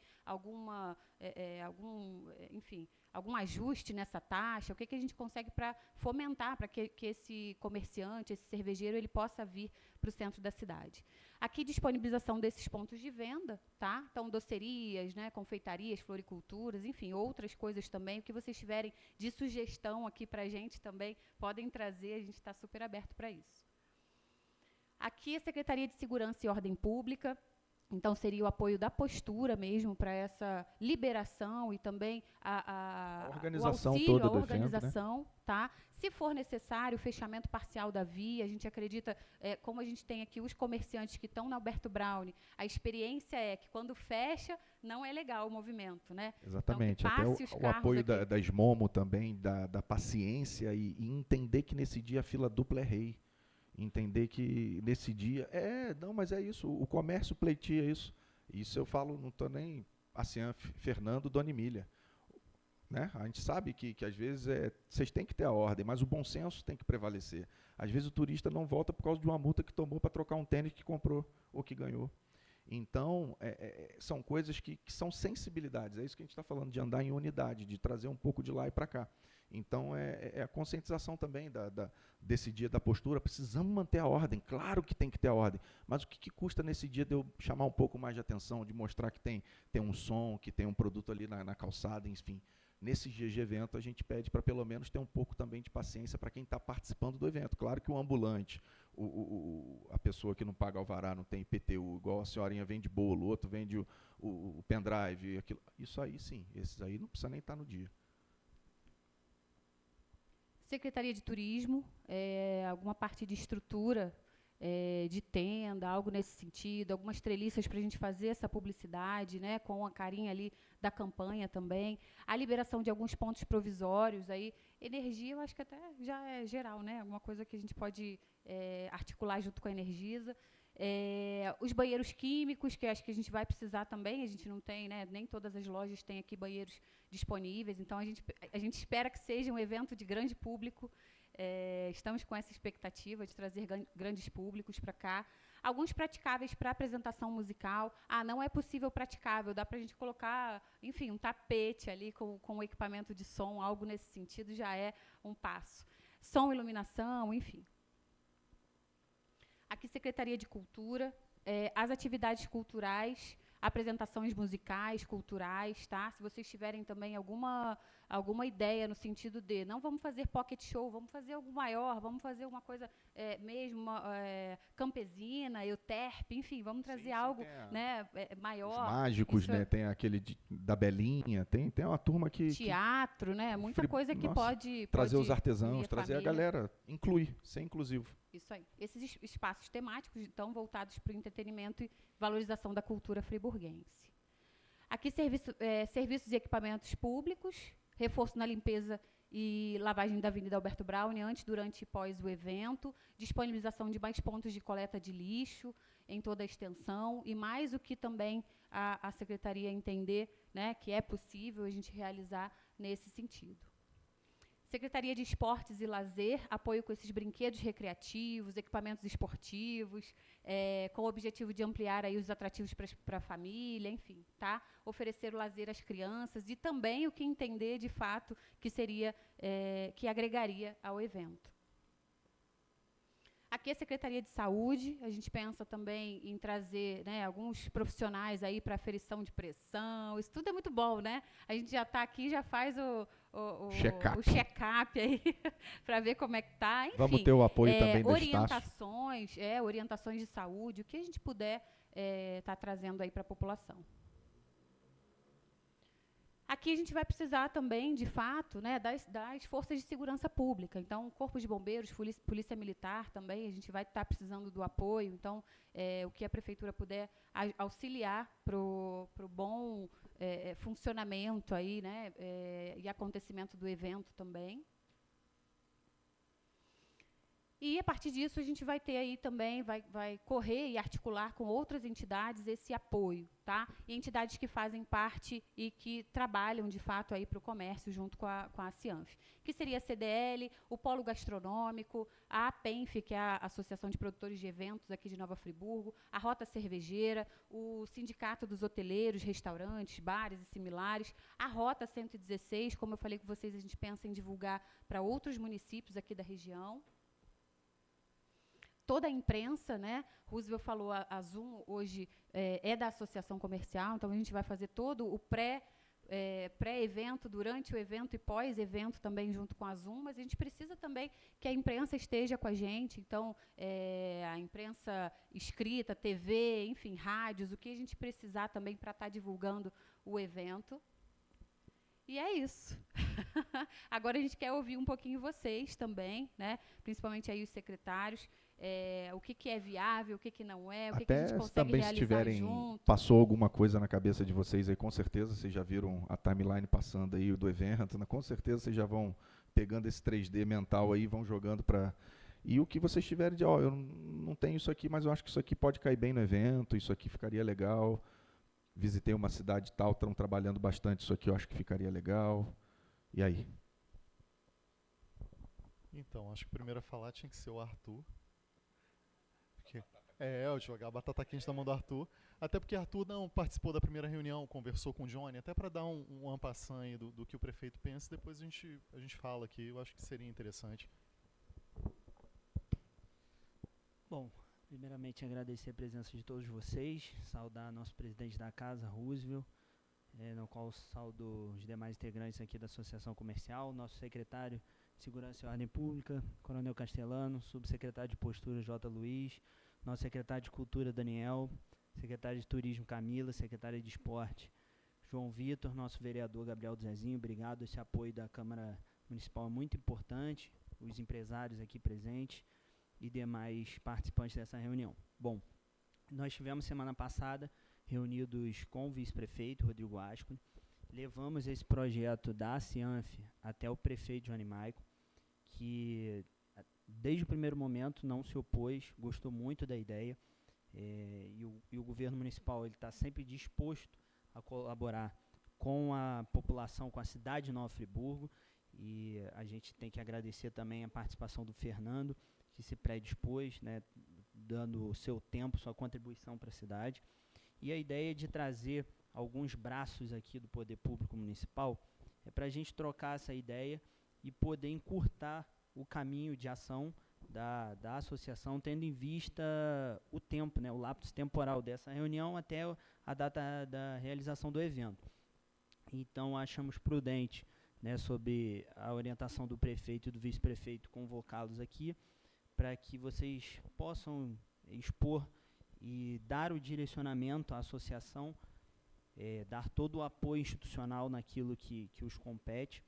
enfim, algum ajuste nessa taxa? O que a gente consegue para fomentar, para que esse comerciante, esse cervejeiro, ele possa vir para o centro da cidade? Aqui, disponibilização desses pontos de venda, tá? Então, docerias, né, confeitarias, floriculturas, enfim, outras coisas também. O que vocês tiverem de sugestão aqui para a gente também, podem trazer, a gente está super aberto para isso. Aqui, a Secretaria de Segurança e Ordem Pública. Então, seria o apoio da postura mesmo para essa liberação e também a organização o auxílio, toda a do organização, evento, né? tá? Se for necessário, o fechamento parcial da via. A gente acredita, como a gente tem aqui os comerciantes que estão na Alberto Braun, a experiência é que quando fecha, não é legal o movimento, né? Exatamente. Então, até o apoio da Smomo também, da paciência e entender que nesse dia a fila dupla é rei. Entender que nesse dia... mas é isso, o comércio pleiteia isso. Isso eu falo, não estou nem... Assim, Fernando, Dona Emília. Né? A gente sabe que às vezes vocês têm que ter a ordem, mas o bom senso tem que prevalecer. Às vezes o turista não volta por causa de uma multa que tomou para trocar um tênis que comprou ou que ganhou. Então, são coisas que são sensibilidades. É isso que a gente está falando, de andar em unidade, de trazer um pouco de lá e para cá. Então, a conscientização também desse dia da postura. Precisamos manter a ordem, claro que tem que ter a ordem, mas o que custa nesse dia de eu chamar um pouco mais de atenção, de mostrar que tem um som, que tem um produto ali na calçada, enfim. Nesses dias de evento, a gente pede para pelo menos ter um pouco também de paciência para quem está participando do evento. Claro que o ambulante, a pessoa que não paga alvará, não tem IPTU, igual a senhorinha vende bolo, o outro vende o pendrive, aquilo. Isso aí sim, esses aí não precisa nem estar no dia. Secretaria de Turismo, alguma parte de estrutura, de tenda, algo nesse sentido, algumas treliças para a gente fazer essa publicidade, né, com a carinha ali da campanha também, a liberação de alguns pontos provisórios, aí, energia eu acho que até já é geral, né, alguma coisa que a gente pode articular junto com a Energisa. Os banheiros químicos, que acho que a gente vai precisar também, a gente não tem, né, nem todas as lojas têm aqui banheiros disponíveis, então a gente espera que seja um evento de grande público. Estamos com essa expectativa de trazer grandes públicos para cá. Alguns praticáveis para apresentação musical. Não é possível praticável, dá para a gente colocar, enfim, um tapete ali com equipamento de som, algo nesse sentido já é um passo. Som, iluminação, enfim. Aqui, Secretaria de Cultura, as atividades culturais, apresentações musicais, culturais, tá? Se vocês tiverem também alguma ideia no sentido de, não vamos fazer pocket show, vamos fazer algo maior, vamos fazer uma coisa mesmo campesina, euterpe, enfim, vamos trazer algo né, maior. Os mágicos, né? Tem aquele da Belinha, tem uma turma que... Teatro, né? Muita coisa que pode... Trazer os artesãos, trazer a galera, incluir, ser inclusivo. Isso aí. Esses espaços temáticos estão voltados para o entretenimento e valorização da cultura friburguense. Aqui, serviços e equipamentos públicos, reforço na limpeza e lavagem da Avenida Alberto Braun, antes, durante e pós o evento, disponibilização de mais pontos de coleta de lixo em toda a extensão, e mais o que também a Secretaria entender, né, que é possível a gente realizar nesse sentido. Secretaria de Esportes e Lazer, apoio com esses brinquedos recreativos, equipamentos esportivos, com o objetivo de ampliar aí os atrativos para a família, enfim, tá? Oferecer o lazer às crianças e também o que entender, de fato, que seria, que agregaria ao evento. Aqui a Secretaria de Saúde, a gente pensa também em trazer, né, alguns profissionais aí para aferição de pressão, isso tudo é muito bom, né? A gente já está aqui, já faz Check-up. o check-up aí, para ver como é que está. Enfim, Vamos ter o apoio também da Estácio. Orientações de saúde, o que a gente puder estar trazendo aí para a população. Aqui a gente vai precisar também, de fato, né, das forças de segurança pública. Então, Corpo de Bombeiros, Polícia Militar também, a gente vai estar precisando do apoio. Então, o que a Prefeitura puder auxiliar para o bom funcionamento aí, né, e acontecimento do evento também. E, a partir disso, a gente vai ter aí também, vai correr e articular com outras entidades esse apoio, tá? E entidades que fazem parte e que trabalham, de fato, aí para o comércio junto com a Cianf, que seria a CDL, o Polo Gastronômico, a APENF, que é a Associação de Produtores de Eventos aqui de Nova Friburgo, a Rota Cervejeira, o Sindicato dos Hoteleiros, Restaurantes, Bares e similares, a Rota 116, como eu falei com vocês, a gente pensa em divulgar para outros municípios aqui da região. Toda a imprensa, né? Roosevelt falou, a Zoom hoje é da associação comercial, então a gente vai fazer todo o pré-evento, durante o evento e pós-evento também junto com a Zoom, mas a gente precisa também que a imprensa esteja com a gente, então a imprensa escrita, TV, enfim, rádios, o que a gente precisar também para estar divulgando o evento. E é isso. Agora a gente quer ouvir um pouquinho vocês também, né? Principalmente aí os secretários, o que é viável, o que não é, o que a gente consegue também, realizar se tiverem, junto. passou alguma coisa na cabeça de vocês aí, com certeza vocês já viram a timeline passando aí do evento, né? Com certeza vocês já vão pegando esse 3D mental aí, vão jogando para... E o que vocês tiverem de, eu não tenho isso aqui, mas eu acho que isso aqui pode cair bem no evento, isso aqui ficaria legal. Visitei uma cidade tal, estão trabalhando bastante isso aqui, eu acho que ficaria legal. E aí? Então, acho que o primeiro a falar tinha que ser o Arthur. Porque, eu jogar a batata quente na mão do Arthur. Até porque Arthur não participou da primeira reunião, conversou com o Johnny, até para dar um ampassã aí do que o prefeito pensa, depois a gente fala aqui, eu acho que seria interessante. Bom, primeiramente agradecer a presença de todos vocês, saudar nosso presidente da casa, Roosevelt, no qual saudo os demais integrantes aqui da Associação Comercial, nosso secretário de Segurança e Ordem Pública, Coronel Castelano, subsecretário de Postura, J. Luiz, nosso secretário de Cultura, Daniel, secretário de Turismo, Camila, secretário de Esporte, João Vitor, nosso vereador, Gabriel Zezinho, obrigado, esse apoio da Câmara Municipal é muito importante, os empresários aqui presentes e demais participantes dessa reunião. Bom, nós tivemos semana passada reunidos com o vice-prefeito, Rodrigo Ascoli, levamos esse projeto da Cianf até o prefeito Johnny Maico, que desde o primeiro momento não se opôs, gostou muito da ideia, e o governo municipal está sempre disposto a colaborar com a população, com a cidade de Nova Friburgo, e a gente tem que agradecer também a participação do Fernando, que se predispôs, né, dando o seu tempo, sua contribuição para a cidade. E a ideia de trazer alguns braços aqui do Poder Público Municipal é para a gente trocar essa ideia e poder encurtar o caminho de ação da associação, tendo em vista o tempo, né, o lapso temporal dessa reunião até a data da realização do evento. Então, achamos prudente, né, sob a orientação do prefeito e do vice-prefeito, convocá-los aqui, para que vocês possam expor e dar o direcionamento à associação, dar todo o apoio institucional naquilo que os compete.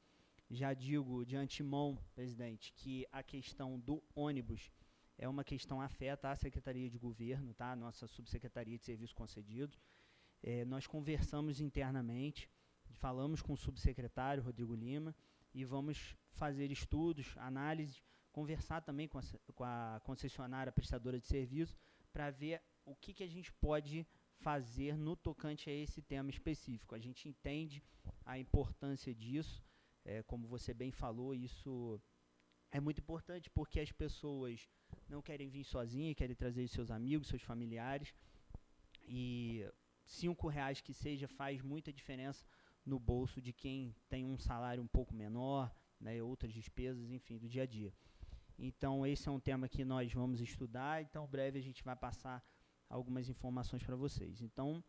Já digo de antemão, presidente, que a questão do ônibus é uma questão afeta à Secretaria de Governo, tá? A nossa Subsecretaria de Serviços Concedidos. Nós conversamos internamente, falamos com o subsecretário, Rodrigo Lima, e vamos fazer estudos, análises, conversar também com a concessionária prestadora de serviço para ver o que a gente pode fazer no tocante a esse tema específico. A gente entende a importância disso, como você bem falou, isso é muito importante porque as pessoas não querem vir sozinhas, querem trazer seus amigos, seus familiares, e R$5 que seja faz muita diferença no bolso de quem tem um salário um pouco menor, né, outras despesas, enfim, do dia a dia. Então, esse é um tema que nós vamos estudar, então, breve a gente vai passar algumas informações para vocês. Então,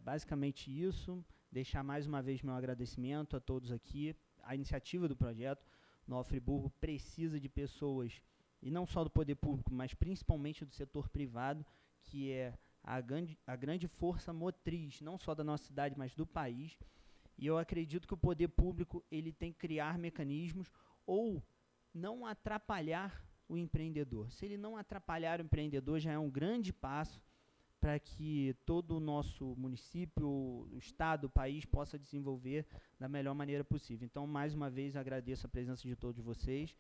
basicamente isso, deixar mais uma vez meu agradecimento a todos aqui, a iniciativa do projeto. Nova Friburgo precisa de pessoas, e não só do poder público, mas principalmente do setor privado, que é a grande força motriz, não só da nossa cidade, mas do país. E eu acredito que o poder público ele tem que criar mecanismos ou não atrapalhar o empreendedor. Se ele não atrapalhar o empreendedor, já é um grande passo para que todo o nosso município, o estado, o país possa desenvolver da melhor maneira possível. Então, mais uma vez, agradeço a presença de todos vocês.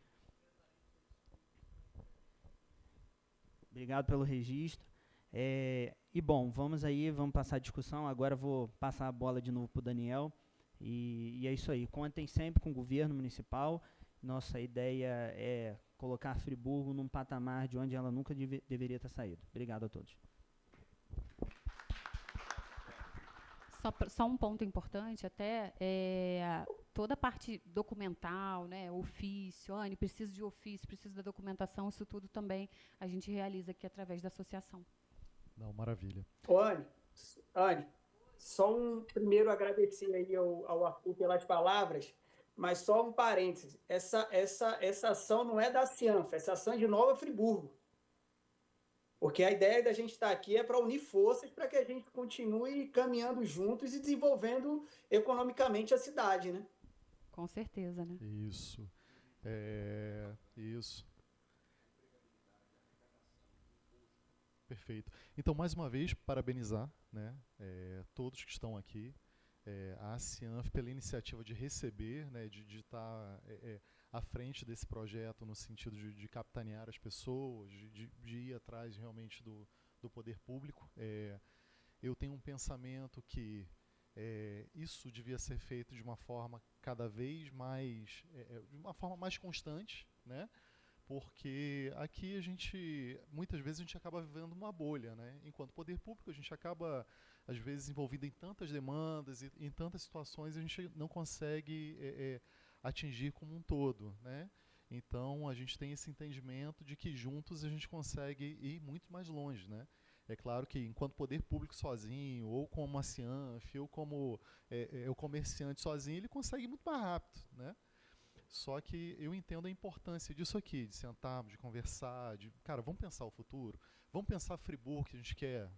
Obrigado pelo registro. E bom, vamos passar a discussão. Agora vou passar a bola de novo para o Daniel. E é isso aí. Contem sempre com o governo municipal. Nossa ideia é colocar Friburgo num patamar de onde ela nunca deveria ter saído. Obrigado a todos. Só um ponto importante, até toda a parte documental, né, ofício, Anne, preciso de ofício, preciso da documentação, isso tudo também a gente realiza aqui através da associação. Não, maravilha. Ô, Anne, só primeiro agradecer aí ao Arthur pelas palavras, mas só um parêntese, essa ação não é da Cianf, essa ação é de Nova Friburgo. Porque a ideia da gente estar aqui é para unir forças para que a gente continue caminhando juntos e desenvolvendo economicamente a cidade, né? Com certeza, né? Isso. Isso. Perfeito. Então, mais uma vez, parabenizar, né, todos que estão aqui, a Cianf pela iniciativa de receber, né, de estar à frente desse projeto no sentido de capitanear as pessoas, de ir atrás realmente do poder público. Eu tenho um pensamento que isso devia ser feito de uma forma cada vez mais, de uma forma mais constante, né? Porque aqui muitas vezes a gente acaba vivendo uma bolha, né? Enquanto poder público a gente acaba às vezes envolvido em tantas demandas e em tantas situações a gente não consegue atingir como um todo, né? Então a gente tem esse entendimento de que juntos a gente consegue ir muito mais longe, né? É claro que enquanto poder público sozinho, ou como a Cianf, ou como o comerciante sozinho, ele consegue ir muito mais rápido, né? Só que eu entendo a importância disso aqui, de sentarmos, de conversar, cara, vamos pensar o futuro, vamos pensar Friburgo que a gente quer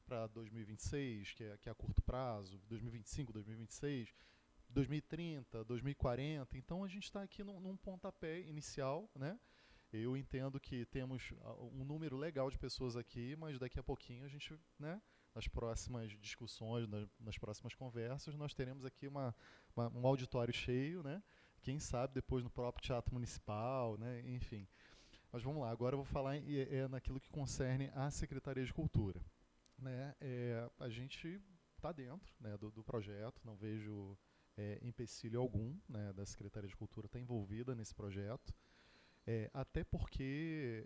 para 2026, que é a curto prazo, 2025, 2026, 2030, 2040. Então a gente está aqui num pontapé inicial, né? Eu entendo que temos um número legal de pessoas aqui, mas daqui a pouquinho a gente, né, nas próximas discussões, nas próximas conversas, nós teremos aqui um auditório cheio, né? Quem sabe depois no próprio Teatro Municipal, né? Enfim. Mas vamos lá, agora eu vou falar naquilo que concerne a Secretaria de Cultura, né? A gente está dentro, né, do projeto, não vejo empecilho algum, né, da Secretaria de Cultura estar envolvida nesse projeto, até porque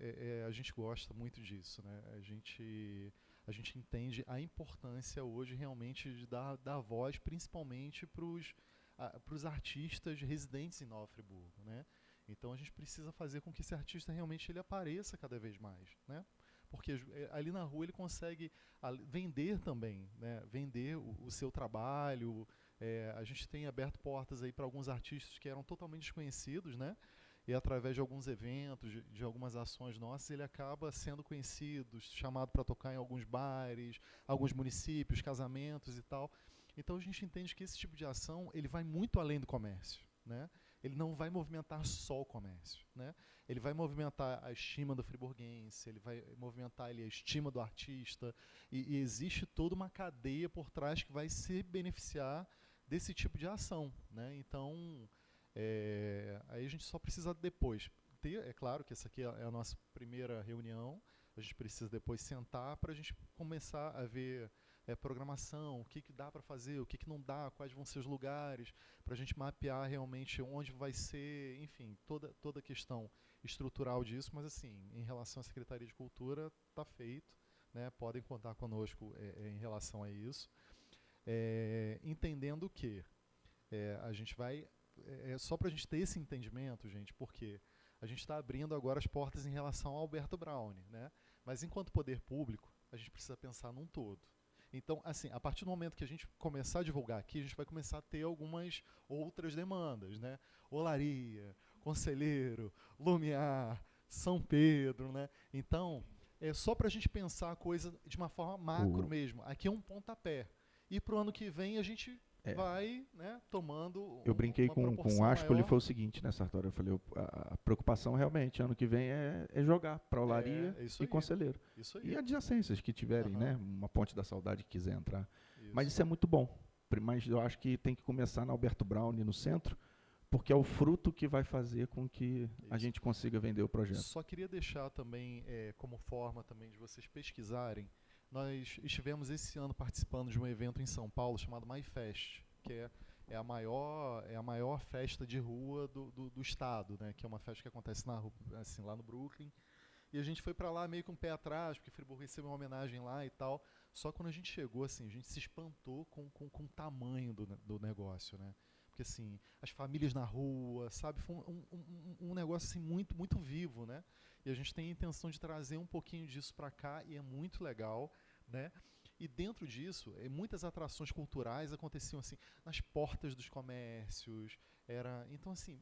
a gente gosta muito disso, né? A gente entende a importância hoje realmente de dar voz principalmente para os artistas residentes em Nova Friburgo, né? Então a gente precisa fazer com que esse artista realmente ele apareça cada vez mais, né? Porque ali na rua ele consegue vender também, né? Vender o seu trabalho. A gente tem aberto portas aí para alguns artistas que eram totalmente desconhecidos, né? E através de alguns eventos, de algumas ações nossas, ele acaba sendo conhecido, chamado para tocar em alguns bares, alguns municípios, casamentos e tal. Então a gente entende que esse tipo de ação ele vai muito além do comércio, né? Ele não vai movimentar só o comércio, né? Ele vai movimentar a estima do friburguense, ele vai movimentar a estima do artista, e existe toda uma cadeia por trás que vai se beneficiar desse tipo de ação, né? Então, aí a gente só precisa depois ter, é claro que essa aqui é a nossa primeira reunião, a gente precisa depois sentar para a gente começar a ver programação, o que dá para fazer, o que não dá, quais vão ser os lugares, para a gente mapear realmente onde vai ser, enfim, toda a questão estrutural disso, mas assim, em relação à Secretaria de Cultura, está feito, né? Podem contar conosco em relação a isso, entendendo que a gente vai, só para a gente ter esse entendimento, gente, porque a gente está abrindo agora as portas em relação ao Alberto Browne, né? Mas enquanto poder público, a gente precisa pensar num todo. Então, assim, a partir do momento que a gente começar a divulgar aqui, a gente vai começar a ter algumas outras demandas, né? Olaria, Conselheiro, Lumiar, São Pedro, né? Então, é só para a gente pensar a coisa de uma forma macro mesmo. Aqui é um pontapé. E para o ano que vem a gente vai, né, tomando Eu brinquei uma com o proporção Aspo, ele maior. foi o seguinte, né, Sartori? Eu falei, a preocupação realmente, ano que vem, é jogar para Olaria É isso e aí. Conselheiro. Isso aí. E adjacências que tiverem, Aham. né? Uma Ponte da Saudade que quiser entrar. Isso. Mas isso é muito bom. Mas eu acho que tem que começar na Alberto Brown no centro, porque é o fruto que vai fazer com que a Isso. gente consiga vender o projeto. Só queria deixar também, como forma também de vocês pesquisarem, nós estivemos esse ano participando de um evento em São Paulo chamado MyFest, que é a maior festa de rua do estado, né? Que é uma festa que acontece assim, lá no Brooklyn. E a gente foi para lá meio com o pé atrás, porque Friburgo recebeu uma homenagem lá e tal. Só quando a gente chegou, assim, a gente se espantou com o tamanho do negócio, né? Porque, assim, as famílias na rua, sabe? Foi um negócio, assim, muito, muito vivo, né? E a gente tem a intenção de trazer um pouquinho disso para cá, e é muito legal, né? E dentro disso, muitas atrações culturais aconteciam, assim, nas portas dos comércios. Então, assim,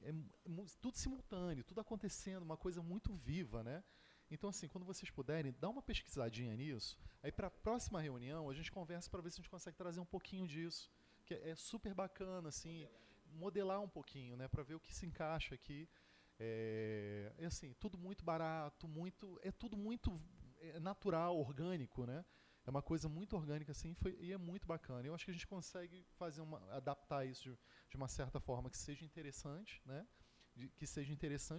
tudo simultâneo, tudo acontecendo, uma coisa muito viva, né? Então, assim, quando vocês puderem, dá uma pesquisadinha nisso. Aí, para a próxima reunião, a gente conversa para ver se a gente consegue trazer um pouquinho disso. Que é super bacana, assim, modelar um pouquinho, né, para ver o que se encaixa aqui. Assim, tudo muito barato, tudo muito natural, orgânico, né? É uma coisa muito orgânica, assim, e é muito bacana. Eu acho que a gente consegue adaptar isso de uma certa forma que seja interessante, né?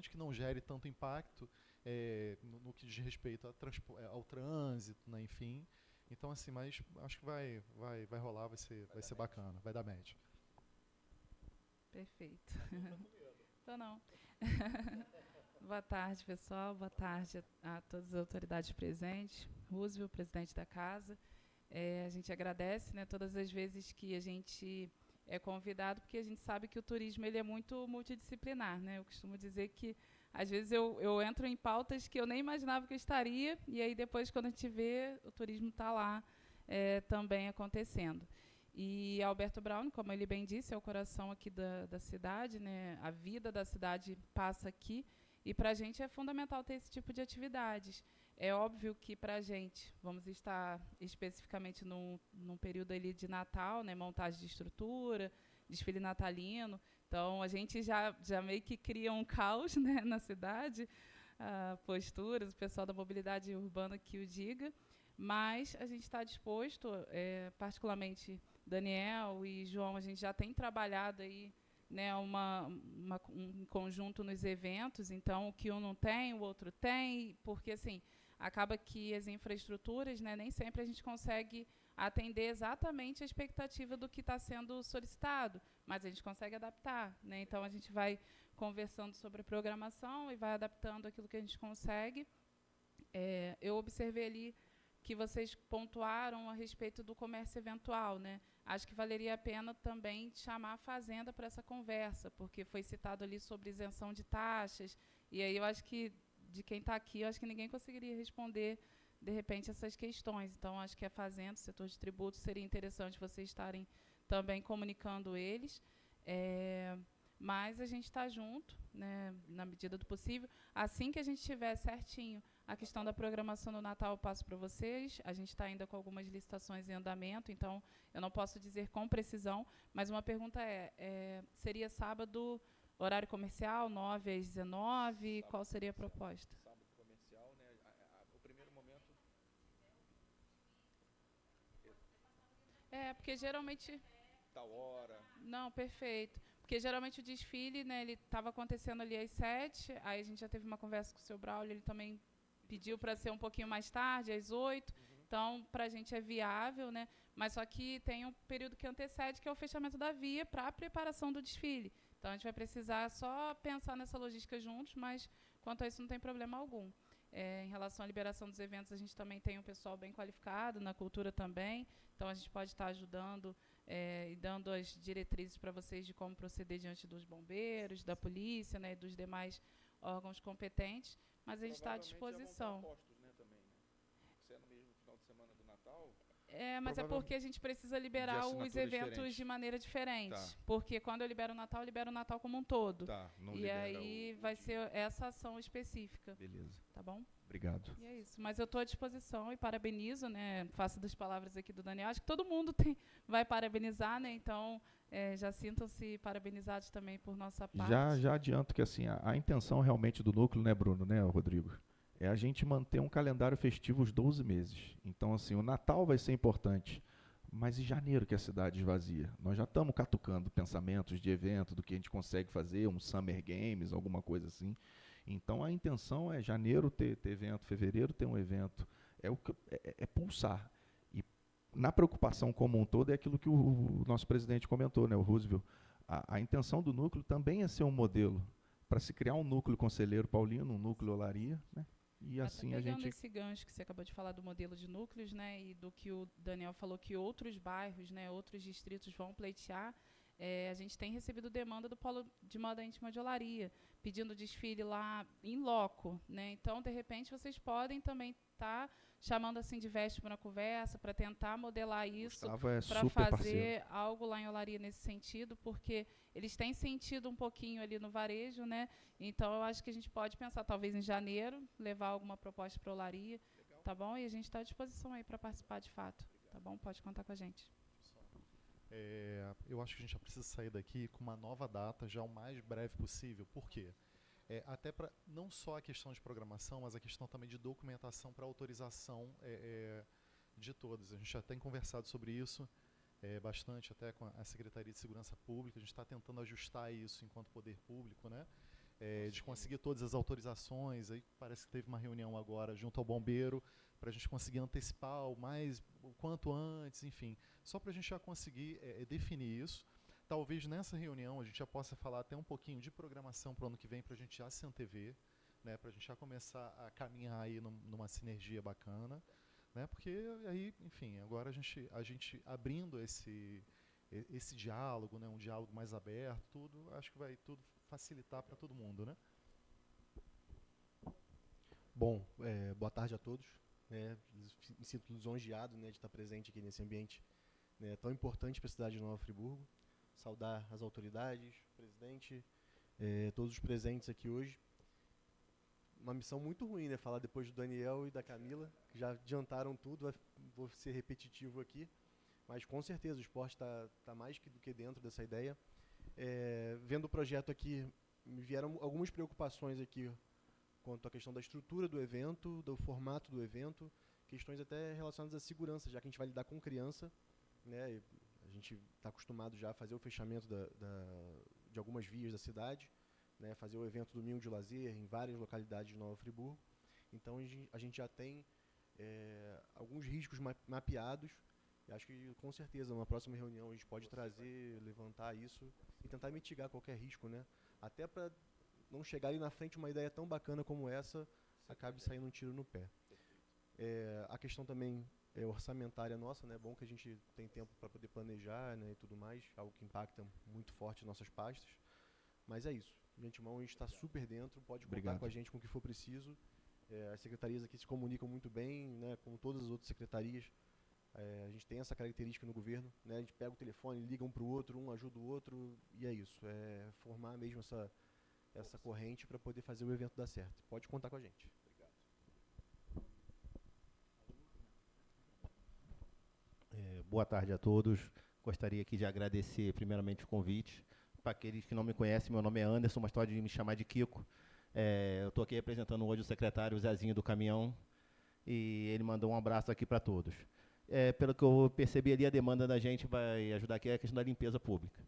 Que não gere tanto impacto no que diz respeito ao trânsito, né? Enfim. Então, assim, mas acho que vai rolar, vai ser bacana, vai dar match. Perfeito. Então, não. Boa tarde, pessoal. Boa tarde a todas as autoridades presentes. Roosevelt, presidente da casa. A gente agradece, né, todas as vezes que a gente é convidado, porque a gente sabe que o turismo ele é muito multidisciplinar, né? Eu costumo dizer que, às vezes, eu entro em pautas que eu nem imaginava que eu estaria, e aí depois, quando a gente vê, o turismo está lá também acontecendo. E Alberto Brown, como ele bem disse, é o coração aqui da cidade, né? A vida da cidade passa aqui, e para a gente é fundamental ter esse tipo de atividades. É óbvio que para a gente, vamos estar especificamente num período ali de Natal, né? Montagem de estrutura, desfile natalino. Então, a gente já meio que cria um caos, né, na cidade, posturas, o pessoal da mobilidade urbana que o diga, mas a gente está disposto, particularmente Daniel e João, a gente já tem trabalhado aí, né, um conjunto nos eventos, então o que um não tem, o outro tem, porque assim, acaba que as infraestruturas, né, nem sempre a gente consegue atender exatamente a expectativa do que está sendo solicitado, mas a gente consegue adaptar, né? Então, a gente vai conversando sobre a programação e vai adaptando aquilo que a gente consegue. Eu observei ali que vocês pontuaram a respeito do comércio eventual, né? Acho que valeria a pena também chamar a Fazenda para essa conversa, porque foi citado ali sobre isenção de taxas, e aí eu acho que, de quem está aqui, eu acho que ninguém conseguiria responder de repente, essas questões. Então, acho que a Fazenda, o setor de tributos, seria interessante vocês estarem também comunicando eles. Mas a gente está junto, né, na medida do possível. Assim que a gente tiver certinho a questão da programação do Natal, eu passo para vocês. A gente está ainda com algumas licitações em andamento, então eu não posso dizer com precisão, mas uma pergunta seria sábado, horário comercial, 9 às 19, qual seria a proposta? Porque geralmente... Tal hora. Não, perfeito. Porque geralmente o desfile, né, ele estava acontecendo ali às 7, aí a gente já teve uma conversa com o seu Braulio, ele também pediu para ser um pouquinho mais tarde, às 8. Então, para a gente é viável, né? Mas só que tem um período que antecede, que é o fechamento da via para a preparação do desfile. Então, a gente vai precisar só pensar nessa logística juntos, mas quanto a isso não tem problema algum. Em relação à liberação dos eventos, a gente também tem um pessoal bem qualificado, na cultura também, então a gente pode estar ajudando e dando as diretrizes para vocês de como proceder diante dos bombeiros, da polícia, né, e dos demais órgãos competentes, mas a gente está à disposição. Postos, né, também, né? Sendo mesmo no final de semana do Natal, Mas é porque a gente precisa liberar os assinaturas eventos diferentes. de maneira diferente. Tá. Porque quando eu libero o Natal como um todo. Tá, não E libera aí vai ser essa ação específica, Beleza, tá bom? obrigado. E é isso. Mas eu estou à disposição e parabenizo, né? Faço das palavras aqui do Daniel. Acho que todo mundo vai parabenizar, né? Então, já sintam-se parabenizados também por nossa parte. Já adianto que assim, a intenção realmente do núcleo, né, Bruno, né, Rodrigo, é a gente manter um calendário festivo os 12 meses. Então, assim, o Natal vai ser importante, mas em janeiro que a cidade esvazia. Nós já estamos catucando pensamentos de evento, do que a gente consegue fazer, um Summer Games, alguma coisa assim. Então, a intenção é janeiro ter evento, fevereiro ter um evento. É pulsar. E na preocupação como um todo é aquilo que o nosso presidente comentou, né, o Roosevelt. A intenção do núcleo também é ser um modelo para se criar um núcleo conselheiro paulino, um núcleo olaria, né? E assim a pegando gente... esse gancho que você acabou de falar do modelo de núcleos, né, e do que o Daniel falou que outros bairros, né, outros distritos vão pleitear, a gente tem recebido demanda do Polo de Moda Íntima de Olaria, pedindo desfile lá em loco, né? Então, de repente, vocês podem também estar chamando assim de Veste para conversa, para tentar modelar isso, Gustavo é para super fazer parceiro. algo lá em Olaria nesse sentido, porque eles têm sentido um pouquinho ali no varejo, né? Então, eu acho que a gente pode pensar, talvez em janeiro, levar alguma proposta para Olaria, tá bom? E a gente está à disposição aí para participar de fato, tá bom? Pode contar com a gente. Eu acho que a gente já precisa sair daqui com uma nova data já o mais breve possível. Por quê? Até para não só a questão de programação, mas a questão também de documentação para autorização de todas. A gente já tem conversado sobre isso bastante até com a Secretaria de Segurança Pública. A gente está tentando ajustar isso enquanto poder público, né? De conseguir todas as autorizações. Aí parece que teve uma reunião agora junto ao bombeiro para a gente conseguir antecipar o quanto antes, enfim, só para a gente já conseguir definir isso. Talvez nessa reunião a gente já possa falar até um pouquinho de programação para o ano que vem, para a gente já se antever, né, para a gente já começar a caminhar aí numa sinergia bacana, né, porque aí, enfim, agora a gente abrindo esse diálogo, né, um diálogo mais aberto, tudo, acho que vai tudo facilitar para todo mundo, né? Bom, boa tarde a todos. Me sinto lisonjeado, né, de estar presente aqui nesse ambiente, né, tão importante para a cidade de Nova Friburgo. Saudar as autoridades, o presidente, todos os presentes aqui hoje. Uma missão muito ruim, né, falar depois do Daniel e da Camila, que já adiantaram tudo, vou ser repetitivo aqui, mas com certeza o esporte está mais do que dentro dessa ideia. Vendo o projeto aqui, me vieram algumas preocupações aqui quanto à questão da estrutura do evento, do formato do evento, questões até relacionadas à segurança, já que a gente vai lidar com criança, né, e a gente está acostumado já a fazer o fechamento de algumas vias da cidade, né, fazer o evento Domingo de Lazer em várias localidades de Nova Friburgo. Então a gente já tem alguns riscos mapeados, e acho que com certeza numa próxima reunião a gente pode levantar isso e tentar mitigar qualquer risco, né, até para não chegar ali na frente uma ideia tão bacana como essa, acabe saindo um tiro no pé. A questão também orçamentária nossa, né? É bom que a gente tem tempo para poder planejar, né, e tudo mais, algo que impacta muito forte nossas pastas. Mas é isso. De antemão, a gente está super dentro, pode contar com a gente com o que for preciso. As secretarias aqui se comunicam muito bem, né, com todas as outras secretarias. A gente tem essa característica no governo, né? A gente pega o telefone, liga um para o outro, um ajuda o outro, e é isso. Formar mesmo essa corrente para poder fazer o evento dar certo. Pode contar com a gente. Boa tarde a todos. Gostaria aqui de agradecer primeiramente o convite. Para aqueles que não me conhecem, meu nome é Anderson, mas pode me chamar de Kiko. Eu estou aqui representando hoje o secretário Zezinho do Caminhão, e ele mandou um abraço aqui para todos. Pelo que eu percebi ali, a demanda da gente vai ajudar aqui é a questão da limpeza pública.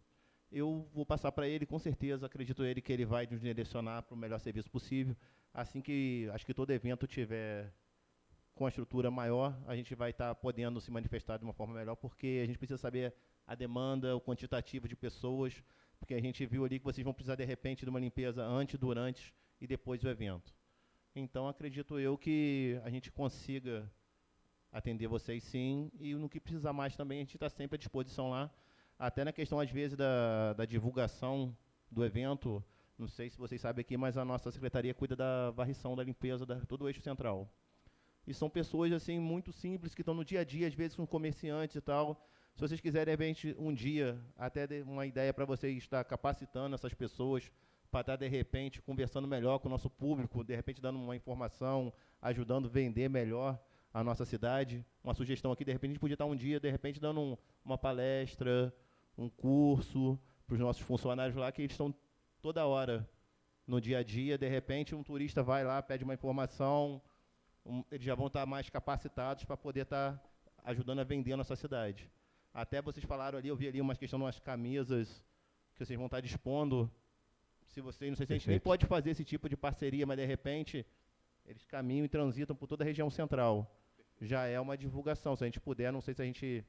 Eu vou passar para ele, com certeza, acredito ele que ele vai nos direcionar para o melhor serviço possível. Assim que, acho que todo evento tiver com a estrutura maior, a gente vai estar podendo se manifestar de uma forma melhor, porque a gente precisa saber a demanda, o quantitativo de pessoas, porque a gente viu ali que vocês vão precisar, de repente, de uma limpeza antes, durante e depois do evento. Então, acredito eu que a gente consiga atender vocês, sim, e no que precisar mais também, a gente está sempre à disposição lá. Até na questão, às vezes, da divulgação do evento, não sei se vocês sabem aqui, mas a nossa secretaria cuida da varrição, da limpeza, todo o eixo central. e são pessoas assim muito simples que estão no dia a dia, às vezes com comerciantes e tal. Se vocês quiserem, de repente, um dia, até uma ideia para vocês estar capacitando essas pessoas para estar, de repente, conversando melhor com o nosso público, de repente dando uma informação, ajudando a vender melhor a nossa cidade. Uma sugestão aqui, de repente, a gente podia estar um dia, de repente, dando uma palestra, um curso para os nossos funcionários lá, que eles estão toda hora no dia a dia. De repente, um turista vai lá, pede uma informação, eles já vão estar mais capacitados para poder estar ajudando a vender a nossa cidade. Até vocês falaram ali, eu vi ali uma questão de umas camisas que vocês vão estar dispondo. Se vocês, não sei se a gente nem pode fazer esse tipo de parceria, mas de repente eles caminham e transitam por toda a região central. Já é uma divulgação. Se a gente puder, não sei se a gente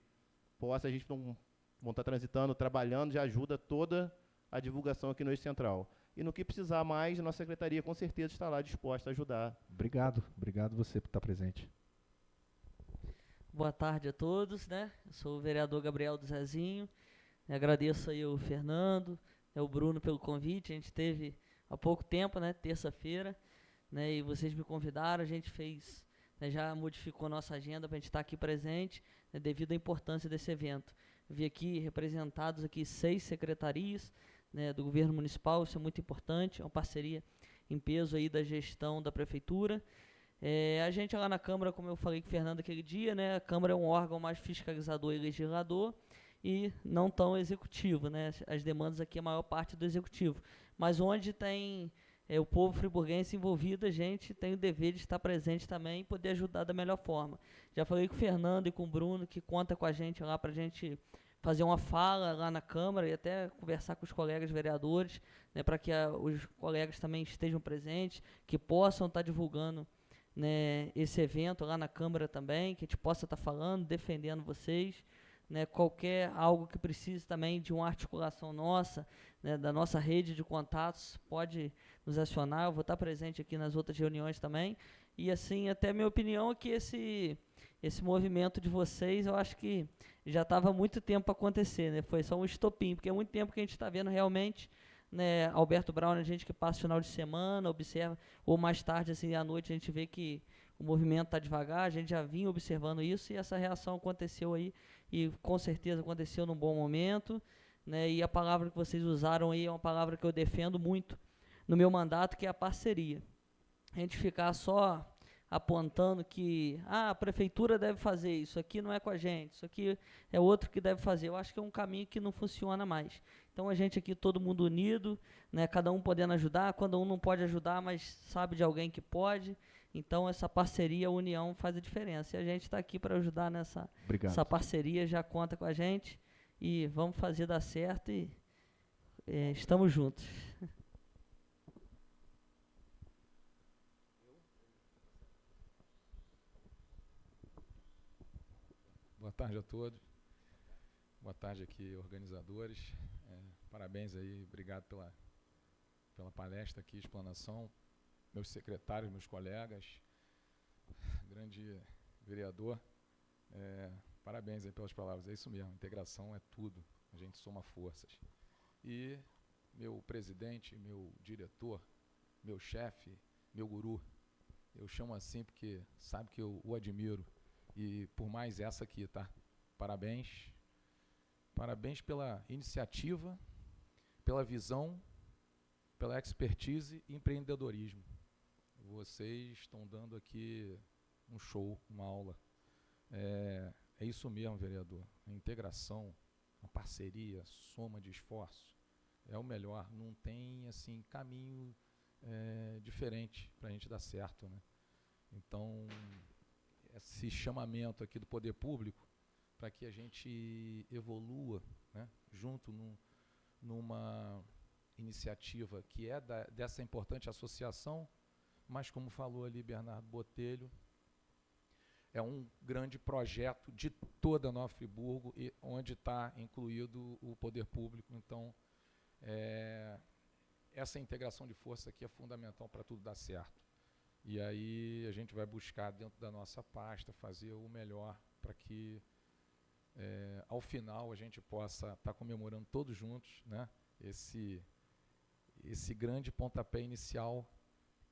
possa, a gente não vão estar transitando, trabalhando, já ajuda toda a divulgação aqui no Eixo Central. E no que precisar mais, a nossa secretaria com certeza está lá disposta a ajudar. Obrigado você por estar presente. Boa tarde a todos, né? Eu sou o vereador Gabriel do Zezinho. Agradeço aí o Fernando, o Bruno pelo convite. A gente teve há pouco tempo, né? Terça-feira, né? E vocês me convidaram, a gente fez, né, já modificou nossa agenda para a gente estar aqui presente, né, devido à importância desse evento. Eu vi aqui representados aqui 6 secretarias, né, do governo municipal, isso é muito importante, é uma parceria em peso aí da gestão da prefeitura. A gente lá na Câmara, como eu falei com o Fernando aquele dia, né, a Câmara é um órgão mais fiscalizador e legislador e não tão executivo, né, as demandas aqui, a maior parte do executivo. Mas onde tem o povo friburguense envolvido, a gente tem o dever de estar presente também e poder ajudar da melhor forma. Já falei com o Fernando e com o Bruno, que conta com a gente lá para a gente fazer uma fala lá na Câmara e até conversar com os colegas vereadores, né, para que os colegas também estejam presentes, que possam estar divulgando, né, esse evento lá na Câmara também, que a gente possa estar falando, defendendo vocês, né, qualquer algo que precise também de uma articulação nossa, né, da nossa rede de contatos, pode nos acionar, eu vou estar presente aqui nas outras reuniões também, e assim, até minha opinião é que esse movimento de vocês, eu acho que já estava há muito tempo para acontecer, né, foi só um estopim, porque é muito tempo que a gente está vendo realmente, né, Alberto Brown, a gente que passa o final de semana, observa, ou mais tarde, assim, à noite, a gente vê que o movimento está devagar, a gente já vinha observando isso, e essa reação aconteceu aí, e com certeza aconteceu num bom momento, né, e a palavra que vocês usaram aí é uma palavra que eu defendo muito no meu mandato, que é a parceria. A gente ficar só apontando que a prefeitura deve fazer isso aqui, não é com a gente, isso aqui é outro que deve fazer. Eu acho que é um caminho que não funciona mais. Então a gente aqui, todo mundo unido, né, cada um podendo ajudar, quando um não pode ajudar, mas sabe de alguém que pode. Então essa parceria, a união faz a diferença. E a gente está aqui para ajudar nessa essa parceria, já conta com a gente e vamos fazer dar certo e estamos juntos. Boa tarde a todos. Boa tarde aqui, organizadores. Parabéns aí, obrigado pela palestra aqui, explanação. Meus secretários, meus colegas, grande vereador, parabéns aí pelas palavras. É isso mesmo, integração é tudo, a gente soma forças. E meu presidente, meu diretor, meu chefe, meu guru, eu chamo assim porque sabe que eu o admiro. E por mais essa aqui, tá? Parabéns. Parabéns pela iniciativa, pela visão, pela expertise e empreendedorismo. Vocês estão dando aqui um show, uma aula. É isso mesmo, vereador. A integração, a parceria, a soma de esforço é o melhor. Não tem, assim, caminho diferente para a gente dar certo, né? Então, esse chamamento aqui do poder público para que a gente evolua, né, junto numa iniciativa que é dessa importante associação, mas como falou ali Bernardo Botelho, é um grande projeto de toda Nova Friburgo, e onde está incluído o poder público. Então, essa integração de força aqui é fundamental para tudo dar certo. E aí a gente vai buscar dentro da nossa pasta fazer o melhor para que ao final a gente possa estar comemorando todos juntos, né, esse grande pontapé inicial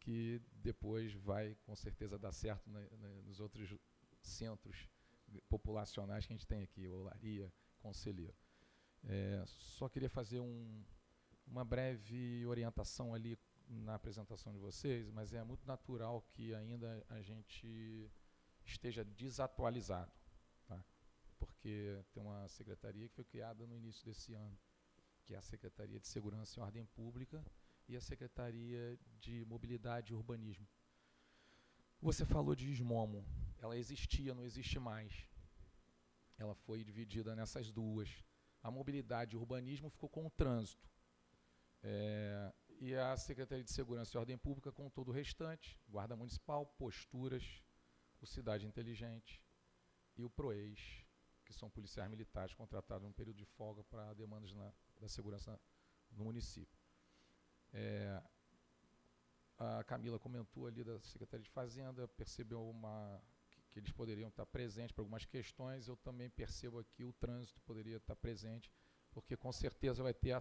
que depois vai, com certeza, dar certo nos outros centros populacionais que a gente tem aqui, Olaria, Conselheiro. Só queria fazer uma breve orientação ali na apresentação de vocês, mas é muito natural que ainda a gente esteja desatualizado, tá? Porque tem uma secretaria que foi criada no início desse ano, que é a Secretaria de Segurança e Ordem Pública e a Secretaria de Mobilidade e Urbanismo. Você falou de SMOMO, ela existia, não existe mais. Ela foi dividida nessas duas. A mobilidade e urbanismo ficou com o trânsito. E a Secretaria de Segurança e Ordem Pública com todo o restante, Guarda Municipal, Posturas, o Cidade Inteligente e o PROEIS, que são policiais militares contratados num período de folga para demandas da segurança no município. A Camila comentou ali da Secretaria de Fazenda, percebeu que eles poderiam estar presentes para algumas questões. Eu também percebo aqui o trânsito poderia estar presente, porque com certeza vai ter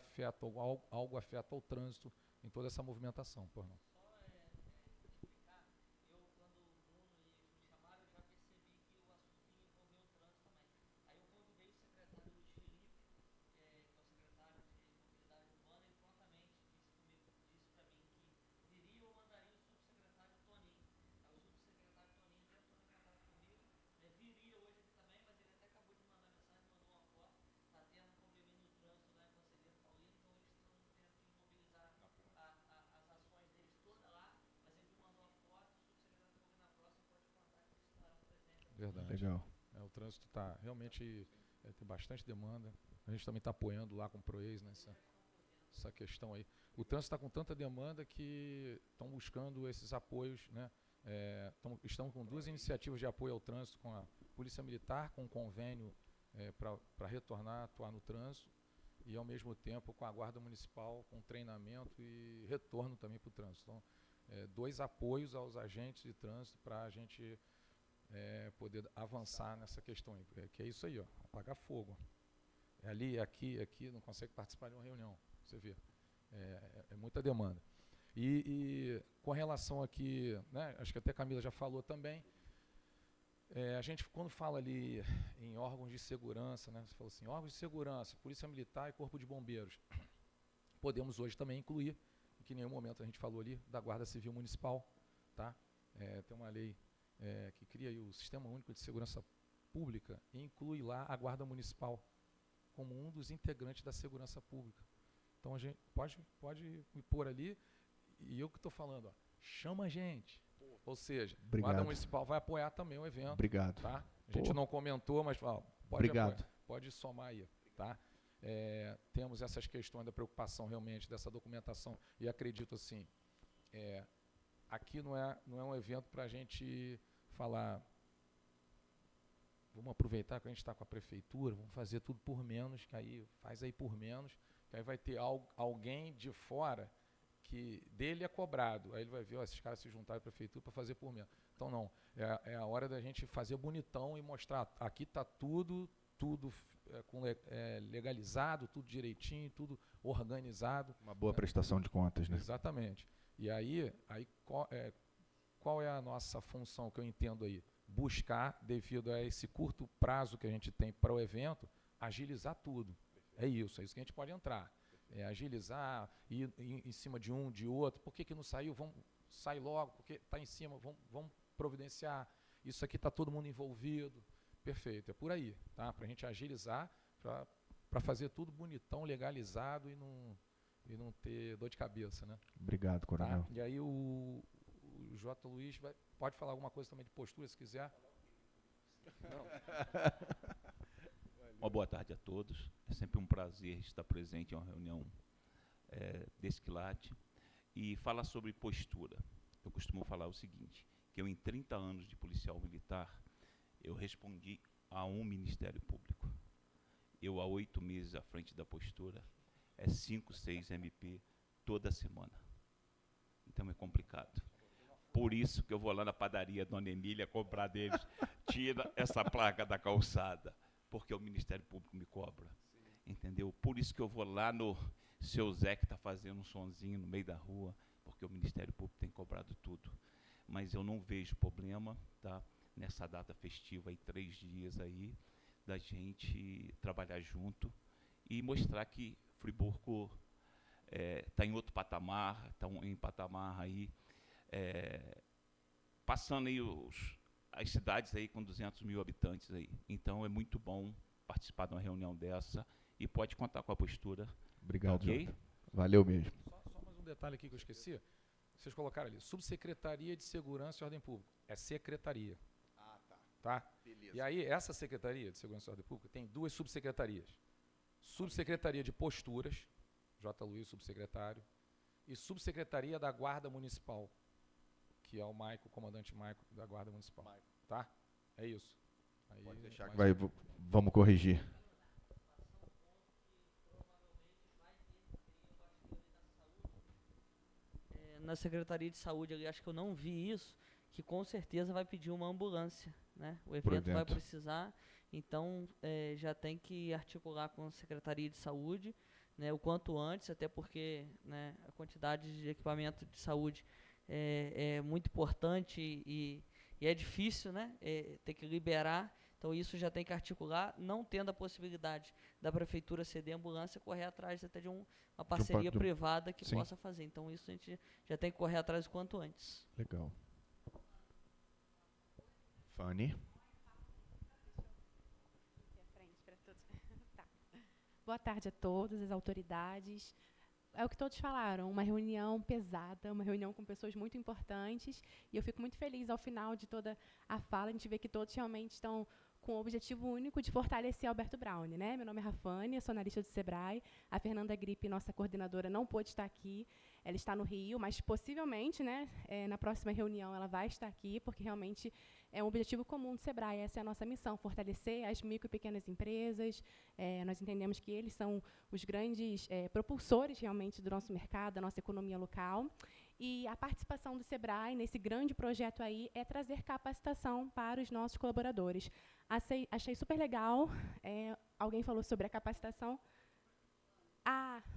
algo afeta o trânsito em toda essa movimentação. Por não. Verdade. Legal. O trânsito está realmente tem bastante demanda. A gente também está apoiando lá com o PROEIS nessa questão aí. O trânsito está com tanta demanda que estão buscando esses apoios, né? Estão com duas iniciativas de apoio ao trânsito com a Polícia Militar, com um convênio para retornar a atuar no trânsito, e ao mesmo tempo com a Guarda Municipal, com treinamento e retorno também para o trânsito. Então, dois apoios aos agentes de trânsito para a gente poder avançar nessa questão aí, que é isso aí, ó, apagar fogo. Ali, aqui, não consegue participar de uma reunião, você vê. É muita demanda. E com relação aqui, né, acho que até a Camila já falou também, a gente, quando fala ali em órgãos de segurança, né, você falou assim, órgãos de segurança, Polícia Militar e Corpo de Bombeiros, podemos hoje também incluir, em que em nenhum momento a gente falou ali, da Guarda Civil Municipal, tá? Tem uma lei que cria aí o Sistema Único de Segurança Pública e inclui lá a Guarda Municipal como um dos integrantes da segurança pública. Então a gente pode me pôr ali, e eu que estou falando, ó, chama a gente. Ou seja, a Guarda Municipal vai apoiar também o evento. Obrigado. Tá? A gente não comentou, mas pode somar aí. Tá? Temos essas questões da preocupação realmente dessa documentação, e acredito assim, aqui não é um evento para a gente falar, vamos aproveitar que a gente está com a prefeitura, vamos fazer tudo por menos, que aí faz aí por menos, que aí vai ter alguém de fora que dele é cobrado, aí ele vai ver, ó, esses caras se juntaram à prefeitura para fazer por menos. Então não, é a hora da gente fazer bonitão e mostrar, aqui está tudo legalizado, tudo direitinho, tudo organizado. Uma boa prestação de contas, né? Exatamente. E aí qual é a nossa função que eu entendo aí? Buscar, devido a esse curto prazo que a gente tem para o evento, agilizar tudo. É isso que a gente pode entrar. Agilizar, ir em cima de um, de outro. Por que não saiu? Vamos sair logo, porque está em cima, vamos providenciar. Isso aqui está todo mundo envolvido. Perfeito, é por aí, tá? Para a gente agilizar, para fazer tudo bonitão, legalizado e não ter dor de cabeça, né? Obrigado, Coronel. Tá? E aí o J. Luiz pode falar alguma coisa também de postura, se quiser. Não. Uma boa tarde a todos. É sempre um prazer estar presente em uma reunião desse quilate e falar sobre postura. Eu costumo falar o seguinte, que eu em 30 anos de policial militar, eu respondi a um Ministério Público. Eu há 8 meses à frente da postura, 5, 6 MP toda semana. Então é complicado. Por isso que eu vou lá na padaria Dona Emília comprar deles. Tira essa placa da calçada, porque o Ministério Público me cobra. Entendeu? Por isso que eu vou lá no seu Zé, que está fazendo um sonzinho no meio da rua, porque porque o Ministério Público tem cobrado tudo. Mas eu não vejo problema, tá, nessa data festiva aí, 3 dias aí, da gente trabalhar junto e mostrar que Friburgo está em outro patamar, está em patamar aí, passando aí as cidades aí com 200 mil habitantes aí. Então é muito bom participar de uma reunião dessa e pode contar com a postura. Obrigado, ok? Jota. Valeu mesmo. Só mais um detalhe aqui que eu esqueci. Vocês colocaram ali, Subsecretaria de Segurança e Ordem Pública. É secretaria. Ah, tá. Tá? Beleza. E aí, essa Secretaria de Segurança e Ordem Pública tem 2 subsecretarias. Subsecretaria de Posturas, J. Luiz, subsecretário, e Subsecretaria da Guarda Municipal, que é o Maico, o comandante Maico da Guarda Municipal. Tá? É isso. Aí, Pode deixar que mais- vamos corrigir. Na Secretaria de Saúde, ali, acho que eu não vi isso, que com certeza vai pedir uma ambulância, né? O evento vai evento. precisar, então já tem que articular com a Secretaria de Saúde, né, o quanto antes, até porque, né, a quantidade de equipamento de saúde é muito importante e é difícil, né, ter que liberar. Então isso já tem que articular, não tendo a possibilidade da prefeitura ceder ambulância, correr atrás até de uma parceria privada que sim. possa fazer. Então isso a gente já tem que correr atrás o quanto antes. Legal. Fanny. Tá. Boa tarde a todas as autoridades. É o que todos falaram, uma reunião pesada, uma reunião com pessoas muito importantes, e eu fico muito feliz ao final de toda a fala, a gente vê que todos realmente estão com o objetivo único de fortalecer Alberto Browne, né? Meu nome é Rafane, eu sou analista do Sebrae, a Fernanda Gripe, nossa coordenadora, não pôde estar aqui, ela está no Rio, mas possivelmente, né, na próxima reunião ela vai estar aqui, porque realmente é um objetivo comum do Sebrae, essa é a nossa missão, fortalecer as micro e pequenas empresas. Nós entendemos que eles são os grandes propulsores realmente do nosso mercado, da nossa economia local. E a participação do Sebrae nesse grande projeto aí é trazer capacitação para os nossos colaboradores. Achei super legal, alguém falou sobre a capacitação.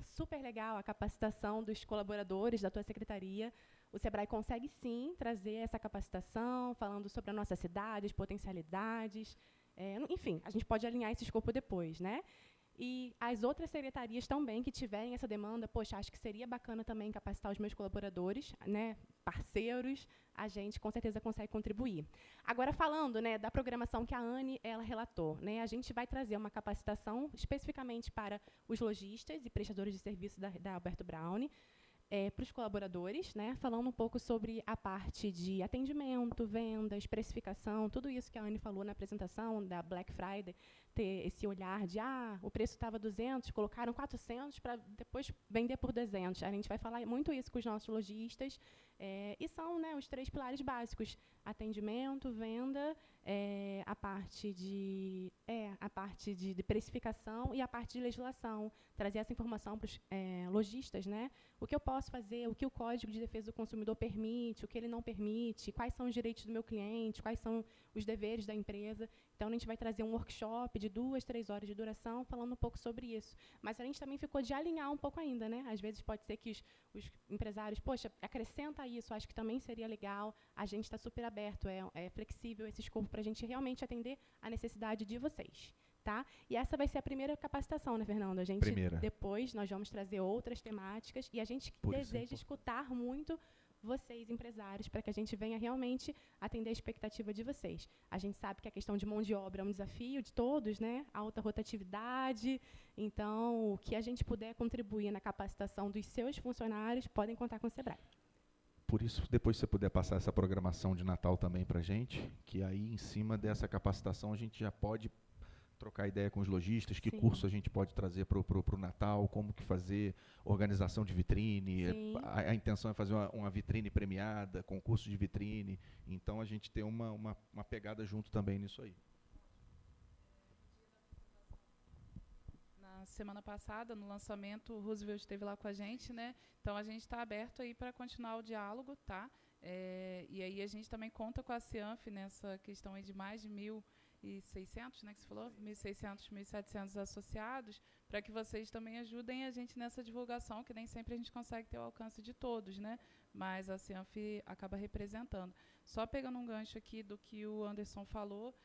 Super legal a capacitação dos colaboradores da tua secretaria. O Sebrae consegue, sim, trazer essa capacitação, falando sobre a nossa cidade, as potencialidades. Enfim, a gente pode alinhar esse escopo depois, né? E as outras secretarias também que tiverem essa demanda, poxa, acho que seria bacana também capacitar os meus colaboradores, né, parceiros, a gente com certeza consegue contribuir. Agora, falando, né, da programação que a Anne ela relatou, né, a gente vai trazer uma capacitação especificamente para os lojistas e prestadores de serviço da Alberto Browne, para os colaboradores, né, falando um pouco sobre a parte de atendimento, vendas, precificação, tudo isso que a Anne falou na apresentação da Black Friday, ter esse olhar de, o preço estava 200, colocaram 400 para depois vender por 200. A gente vai falar muito isso com os nossos lojistas, e são, né, os 3 pilares básicos: atendimento, venda, a parte de precificação e a parte de legislação. Trazer essa informação para os lojistas, né? O que eu posso fazer, o que o Código de Defesa do Consumidor permite, o que ele não permite, quais são os direitos do meu cliente, quais são os deveres da empresa. Então, a gente vai trazer um workshop de 2, 3 horas de duração, falando um pouco sobre isso. Mas a gente também ficou de alinhar um pouco ainda, né? Às vezes pode ser que os empresários, poxa, acrescenta isso, acho que também seria legal. A gente está super aberto, é flexível esse escopo para a gente realmente atender a necessidade de vocês. Tá? E essa vai ser a primeira capacitação, né, Fernando? A gente, depois, nós vamos trazer outras temáticas e a gente deseja escutar muito vocês, empresários, para que a gente venha realmente atender a expectativa de vocês. A gente sabe que a questão de mão de obra é um desafio de todos, né? Alta rotatividade. Então, o que a gente puder contribuir na capacitação dos seus funcionários, podem contar com o Sebrae. Por isso, depois se você puder passar essa programação de Natal também para a gente, que aí, em cima dessa capacitação, a gente já pode trocar ideia com os lojistas, que curso a gente pode trazer para o Natal, como que fazer organização de vitrine. A intenção é fazer uma vitrine premiada, concurso de vitrine. Então, a gente tem uma pegada junto também nisso aí. Na semana passada, no lançamento, o Roosevelt esteve lá com a gente, né? Então, a gente está aberto aí para continuar o diálogo, tá? E aí a gente também conta com a Cianf nessa questão aí de mais de 1.600, né, que você falou? 1.600, 1.700 associados, para que vocês também ajudem a gente nessa divulgação, que nem sempre a gente consegue ter o alcance de todos, né? mas a Cianf acaba representando. Só pegando um gancho aqui do que o Anderson falou,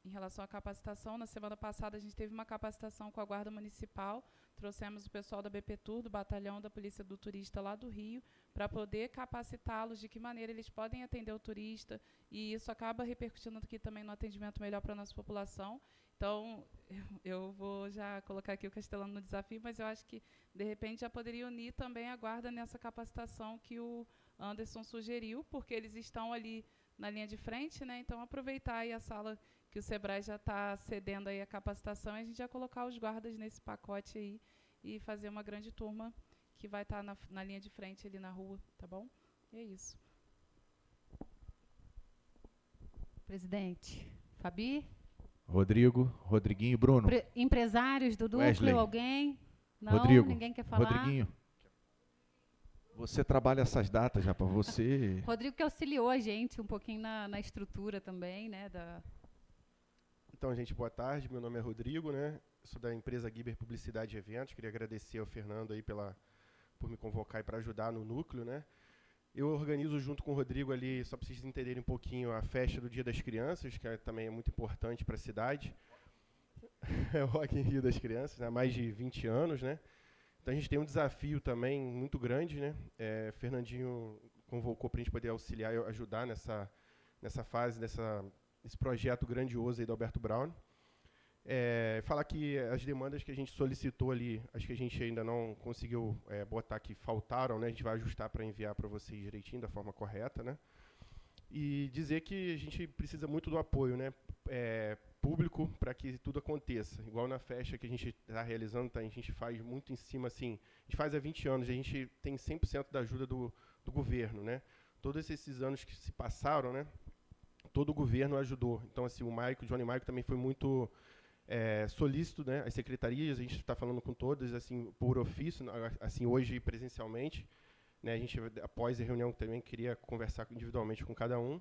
em relação à capacitação, na semana passada a gente teve uma capacitação com a Guarda Municipal, trouxemos o pessoal da BPTUR, do Batalhão da Polícia do Turista lá do Rio, para poder capacitá-los de que maneira eles podem atender o turista, e isso acaba repercutindo aqui também no atendimento melhor para a nossa população. Então, eu vou já colocar aqui o Castelano no desafio, mas eu acho que, de repente, já poderia unir também a Guarda nessa capacitação que o Anderson sugeriu, porque eles estão ali na linha de frente, né? Então, aproveitar aí a sala que o Sebrae já está cedendo aí a capacitação e a gente já colocar os guardas nesse pacote aí e fazer uma grande turma que vai estar na linha de frente ali na rua, tá bom? E é isso. Presidente. Fabi? Rodrigo, Rodriguinho, Bruno. Empresários do núcleo, Wesley. alguém? Não, Rodrigo, ninguém quer falar? Rodriguinho. Você trabalha essas datas já para você. Rodrigo que auxiliou a gente um pouquinho na estrutura também, né? Então, gente, boa tarde. Meu nome é Rodrigo, né? Sou da empresa Giber Publicidade e Eventos. Queria agradecer ao Fernando aí por me convocar para ajudar no núcleo, né? Eu organizo junto com o Rodrigo ali, só para vocês entenderem um pouquinho, a festa do Dia das Crianças, que também é muito importante para a cidade. É o Rock in Rio das Crianças, há mais de 20 anos, né? Então a gente tem um desafio também muito grande, né? Fernandinho convocou para a gente poder auxiliar e ajudar nessa fase, nesse projeto grandioso aí do Alberto Brown. Falar que as demandas que a gente solicitou ali, acho que a gente ainda não conseguiu botar que faltaram, né? A gente vai ajustar para enviar para vocês direitinho, da forma correta, né? E dizer que a gente precisa muito do apoio, né? Público para que tudo aconteça. Igual na festa que a gente está realizando, a gente faz muito em cima, assim, a gente faz há 20 anos, a gente tem 100% da ajuda do governo, né? Todos esses anos que se passaram, né? Todo o governo ajudou. Então, assim, o Johnny Maico também foi muito solícito, né? As secretarias, a gente está falando com todas, assim, por ofício, assim, hoje presencialmente, né? A gente, após a reunião, também queria conversar individualmente com cada um.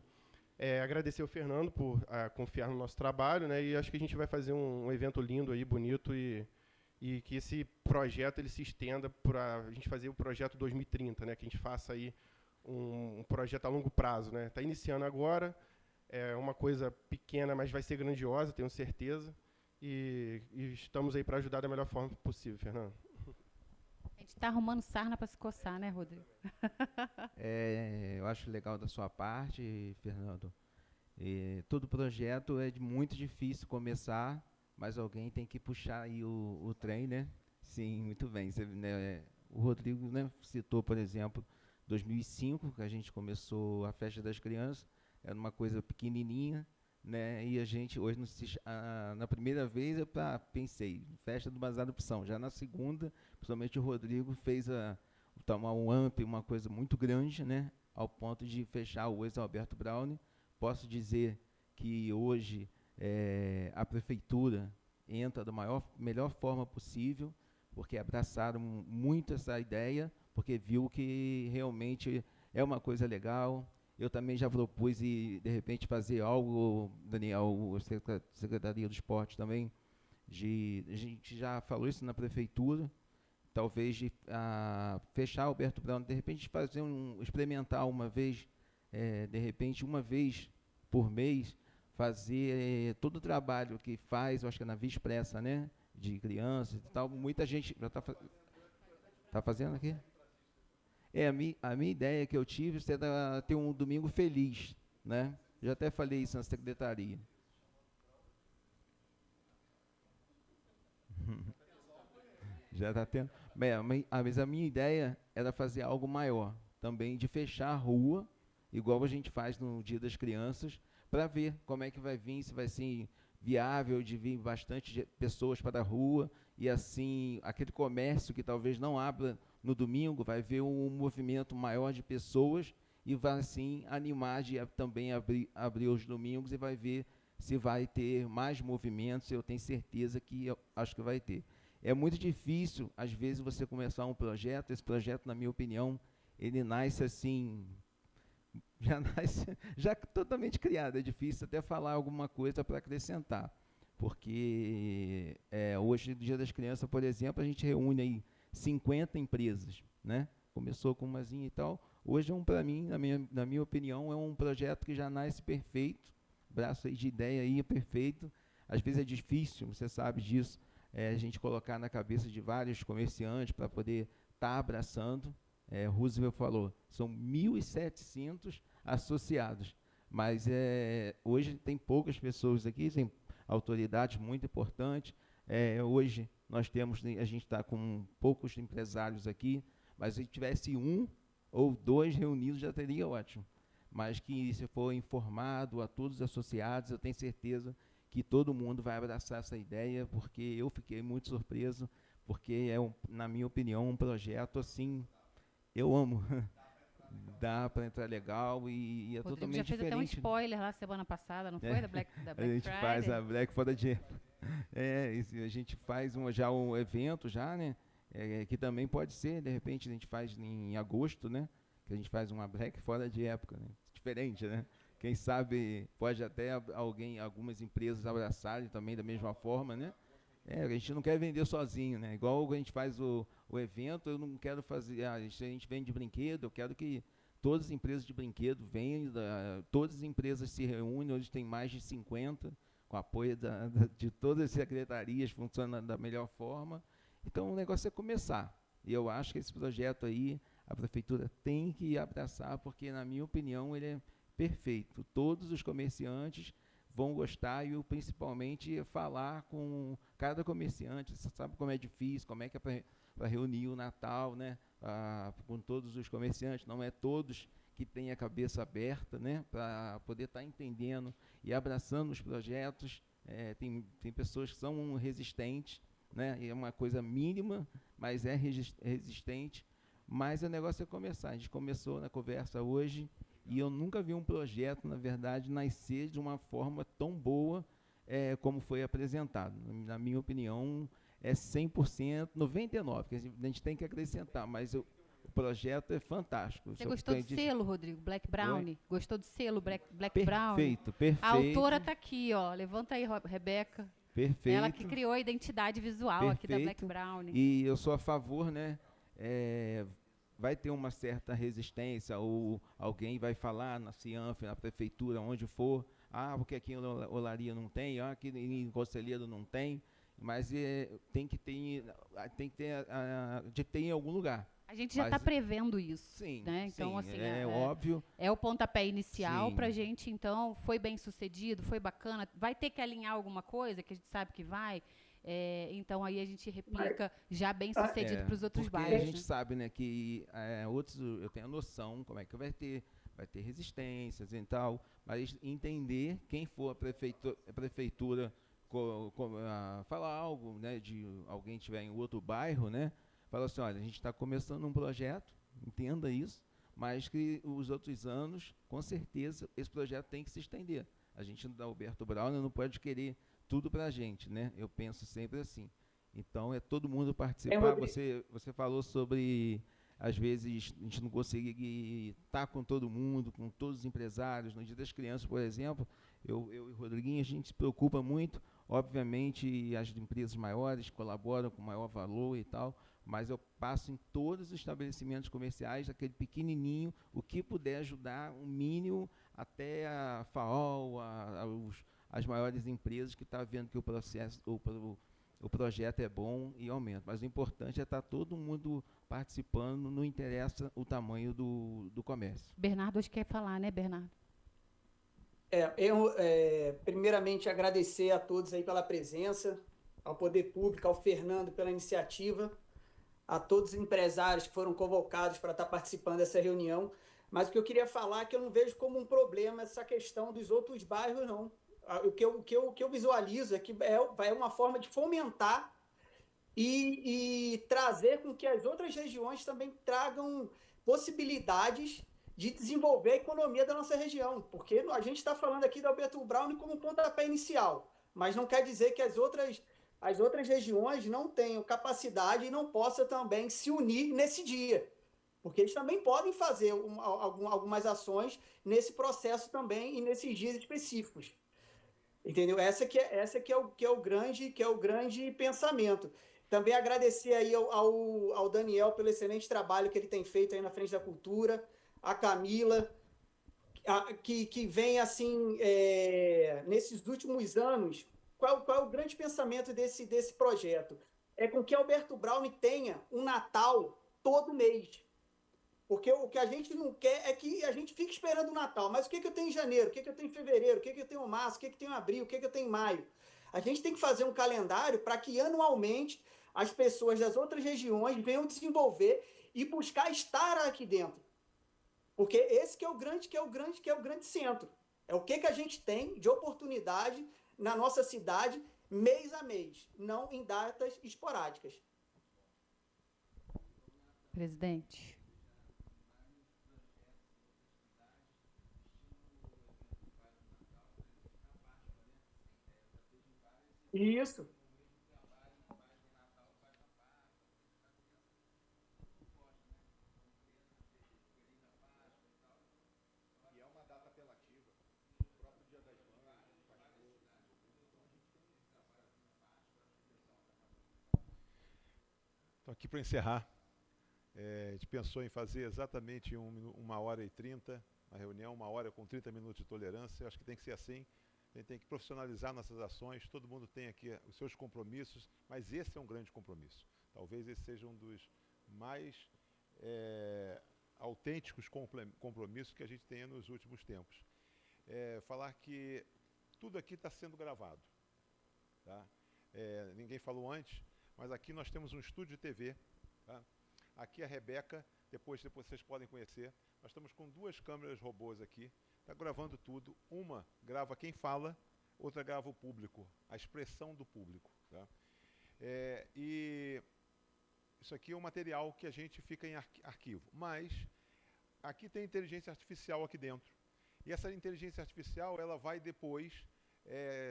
Agradecer ao Fernando por confiar no nosso trabalho, né? E acho que a gente vai fazer um evento lindo aí, bonito, e que esse projeto ele se estenda para a gente fazer o projeto 2030, né? Que a gente faça aí um projeto a longo prazo, né? Está iniciando agora, é uma coisa pequena, mas vai ser grandiosa, tenho certeza. E estamos aí para ajudar da melhor forma possível, Fernando. A gente está arrumando sarna para se coçar, né, Rodrigo? Eu acho legal da sua parte, Fernando. Todo projeto é muito difícil começar, mas alguém tem que puxar aí o trem, né? Sim, muito bem. Você, né, o Rodrigo, né, citou, por exemplo, 2005, que a gente começou a Festa das Crianças, era uma coisa pequenininha, né? E a gente, hoje, na primeira vez, eu pensei, Festa do Bazar da Opção. Já na segunda, principalmente o Rodrigo fez um AMP, uma coisa muito grande, né? Ao ponto de fechar o ex-Alberto Brown. Posso dizer que hoje a prefeitura entra da melhor forma possível, porque abraçaram muito essa ideia, porque viu que realmente é uma coisa legal. Eu também já propus de repente fazer algo, Daniel, a Secretaria do Esporte também, a gente já falou isso na prefeitura, talvez de fechar o Alberto Brown, de repente fazer experimentar uma vez, de repente uma vez por mês, fazer todo o trabalho que faz, eu acho que é na Via Expressa, né, de crianças e tal, muita gente já está fazendo aqui? A minha ideia que eu tive é ter um domingo feliz, né? Já até falei isso na secretaria. Já está tendo. Mas a minha ideia era fazer algo maior, também de fechar a rua, igual a gente faz no Dia das Crianças, para ver como é que vai vir, se vai ser viável de vir bastante pessoas para a rua, e assim, aquele comércio que talvez não abra no domingo, vai ver um movimento maior de pessoas e vai, assim, animar de também abrir os domingos e vai ver se vai ter mais movimentos. Eu tenho certeza que acho que vai ter. É muito difícil, às vezes, você começar um projeto. Esse projeto, na minha opinião, ele nasce assim, já totalmente criado. É difícil até falar alguma coisa para acrescentar, porque hoje, no Dia das Crianças, por exemplo, a gente reúne aí 50 empresas, né, começou com umazinha e tal. Hoje, para mim, na minha opinião, é um projeto que já nasce perfeito, braço aí de ideia aí é perfeito. Às vezes é difícil, você sabe disso, a gente colocar na cabeça de vários comerciantes para poder estar abraçando. Roosevelt falou, são 1.700 associados, mas hoje tem poucas pessoas aqui, tem autoridades muito importantes. Hoje a gente está com poucos empresários aqui, mas se tivesse 1 ou 2 reunidos já seria ótimo. Mas que se for informado a todos os associados, eu tenho certeza que todo mundo vai abraçar essa ideia, porque eu fiquei muito surpreso, porque na minha opinião, um projeto assim, eu amo. Dá para entrar legal e é Rodrigo totalmente já fez diferente. até um spoiler lá semana passada, não foi? Da Black A gente Friday? faz a Black Friday. A gente faz já um evento já, né? Que também pode ser, de repente a gente faz em agosto, né? Que a gente faz uma Black fora de época, né? Diferente, né? Quem sabe pode até algumas empresas abraçarem também da mesma forma, né? A gente não quer vender sozinho, né? Igual a gente faz o evento, eu não quero fazer... a gente vende brinquedo, eu quero que todas as empresas de brinquedo venham, todas as empresas se reúnem, hoje tem mais de 50, com apoio de todas as secretarias, funciona da melhor forma. Então, o negócio é começar. E eu acho que esse projeto aí, a prefeitura tem que abraçar, porque, na minha opinião, ele é perfeito. Todos os comerciantes vão gostar e, principalmente, falar com cada comerciante. Você sabe como é difícil, como é que é para reunir o Natal, né? Com todos os comerciantes. Não é todos que têm a cabeça aberta, né? Para poder estar entendendo e abraçando os projetos. Tem pessoas que são resistentes, né? E é uma coisa mínima, mas é resistente. Mas o negócio é começar. A gente começou na conversa hoje e eu nunca vi um projeto, na verdade, nascer de uma forma tão boa como foi apresentado. Na minha opinião, é 100%, 99%, que a gente tem que acrescentar, mas o projeto é fantástico. Você gostou do selo, Rodrigo? Black Brownie? Oi? Gostou do selo Black Brownie? Perfeito, perfeito. A autora está aqui, ó. Levanta aí, Rebeca. Perfeito. Ela que criou a identidade visual aqui da Black Brownie. E eu sou a favor, né? Vai ter uma certa resistência, ou alguém vai falar na Cianf, na prefeitura, onde for, porque aqui em Olaria não tem, aqui em Conselheiro não tem, mas tem que ter em algum lugar. A gente já está prevendo isso. Sim, né? Então, sim, assim, óbvio. É o pontapé inicial para a Sim. gente, então, foi bem sucedido, foi bacana. Vai ter que alinhar alguma coisa, que a gente sabe que vai. Então, aí a gente replica já bem sucedido para os outros bairros. A gente sabe, né, que outros, eu tenho a noção como é que vai ter resistências e tal, mas entender quem for a prefeitura falar algo, né, de alguém estiver em outro bairro, né, fala assim, olha, a gente está começando um projeto, entenda isso, mas que os outros anos, com certeza, esse projeto tem que se estender. A gente da Alberto Braun não pode querer tudo para a gente, né? Eu penso sempre assim. Então, todo mundo participar. Você falou sobre, às vezes, a gente não conseguir estar com todo mundo, com todos os empresários. No Dia das Crianças, por exemplo, eu e o Rodriguinho, a gente se preocupa muito. Obviamente, as empresas maiores colaboram com maior valor e tal, mas eu passo em todos os estabelecimentos comerciais, aquele pequenininho, o que puder ajudar, o mínimo, até a FAO, as maiores empresas que estão vendo que o projeto é bom e aumenta. Mas o importante é estar todo mundo participando, não interessa o tamanho do comércio. Bernardo, hoje quer falar, né, Bernardo? Eu, primeiramente, agradecer a todos aí pela presença, ao Poder Público, ao Fernando pela iniciativa, a todos os empresários que foram convocados para estar participando dessa reunião. Mas o que eu queria falar é que eu não vejo como um problema essa questão dos outros bairros, não. O que eu visualizo é que é uma forma de fomentar e trazer com que as outras regiões também tragam possibilidades de desenvolver a economia da nossa região, porque a gente está falando aqui do Alberto Braun como pontapé inicial, mas não quer dizer que as outras regiões não tenham capacidade e não possam também se unir nesse dia, porque eles também podem fazer algumas ações nesse processo também e nesses dias específicos. Entendeu? Essa que é o grande pensamento. Também agradecer aí ao Daniel pelo excelente trabalho que ele tem feito aí na frente da cultura, a Camila, que vem, assim, nesses últimos anos, qual é o grande pensamento desse projeto? É com que Alberto Braun tenha um Natal todo mês. Porque o que a gente não quer é que a gente fique esperando o Natal. Mas o que eu tenho em janeiro? O que eu tenho em fevereiro? O que eu tenho em março? O que eu tenho em abril? O que eu tenho em maio? A gente tem que fazer um calendário para que anualmente as pessoas das outras regiões venham desenvolver e buscar estar aqui dentro. Porque esse que é o grande centro. É o que a gente tem de oportunidade na nossa cidade mês a mês, não em datas esporádicas. Presidente. Isso. E é uma data apelativa. O próprio Dia das Mães, Então, aqui para encerrar, a gente pensou em fazer exatamente 1h30, a reunião, 1 hora com 30 minutos de tolerância. Eu acho que tem que ser assim. A gente tem que profissionalizar nossas ações, todo mundo tem aqui os seus compromissos, mas esse é um grande compromisso. Talvez esse seja um dos mais autênticos compromissos que a gente tenha nos últimos tempos. Falar que tudo aqui está sendo gravado. Tá? Ninguém falou antes, mas aqui nós temos um estúdio de TV. Tá? Aqui a Rebeca, depois vocês podem conhecer. Nós estamos com 2 câmeras robôs aqui. Está gravando tudo. Uma grava quem fala, outra grava o público, a expressão do público. Tá? E isso aqui é um material que a gente fica em arquivo. Mas aqui tem inteligência artificial aqui dentro. E essa inteligência artificial ela vai depois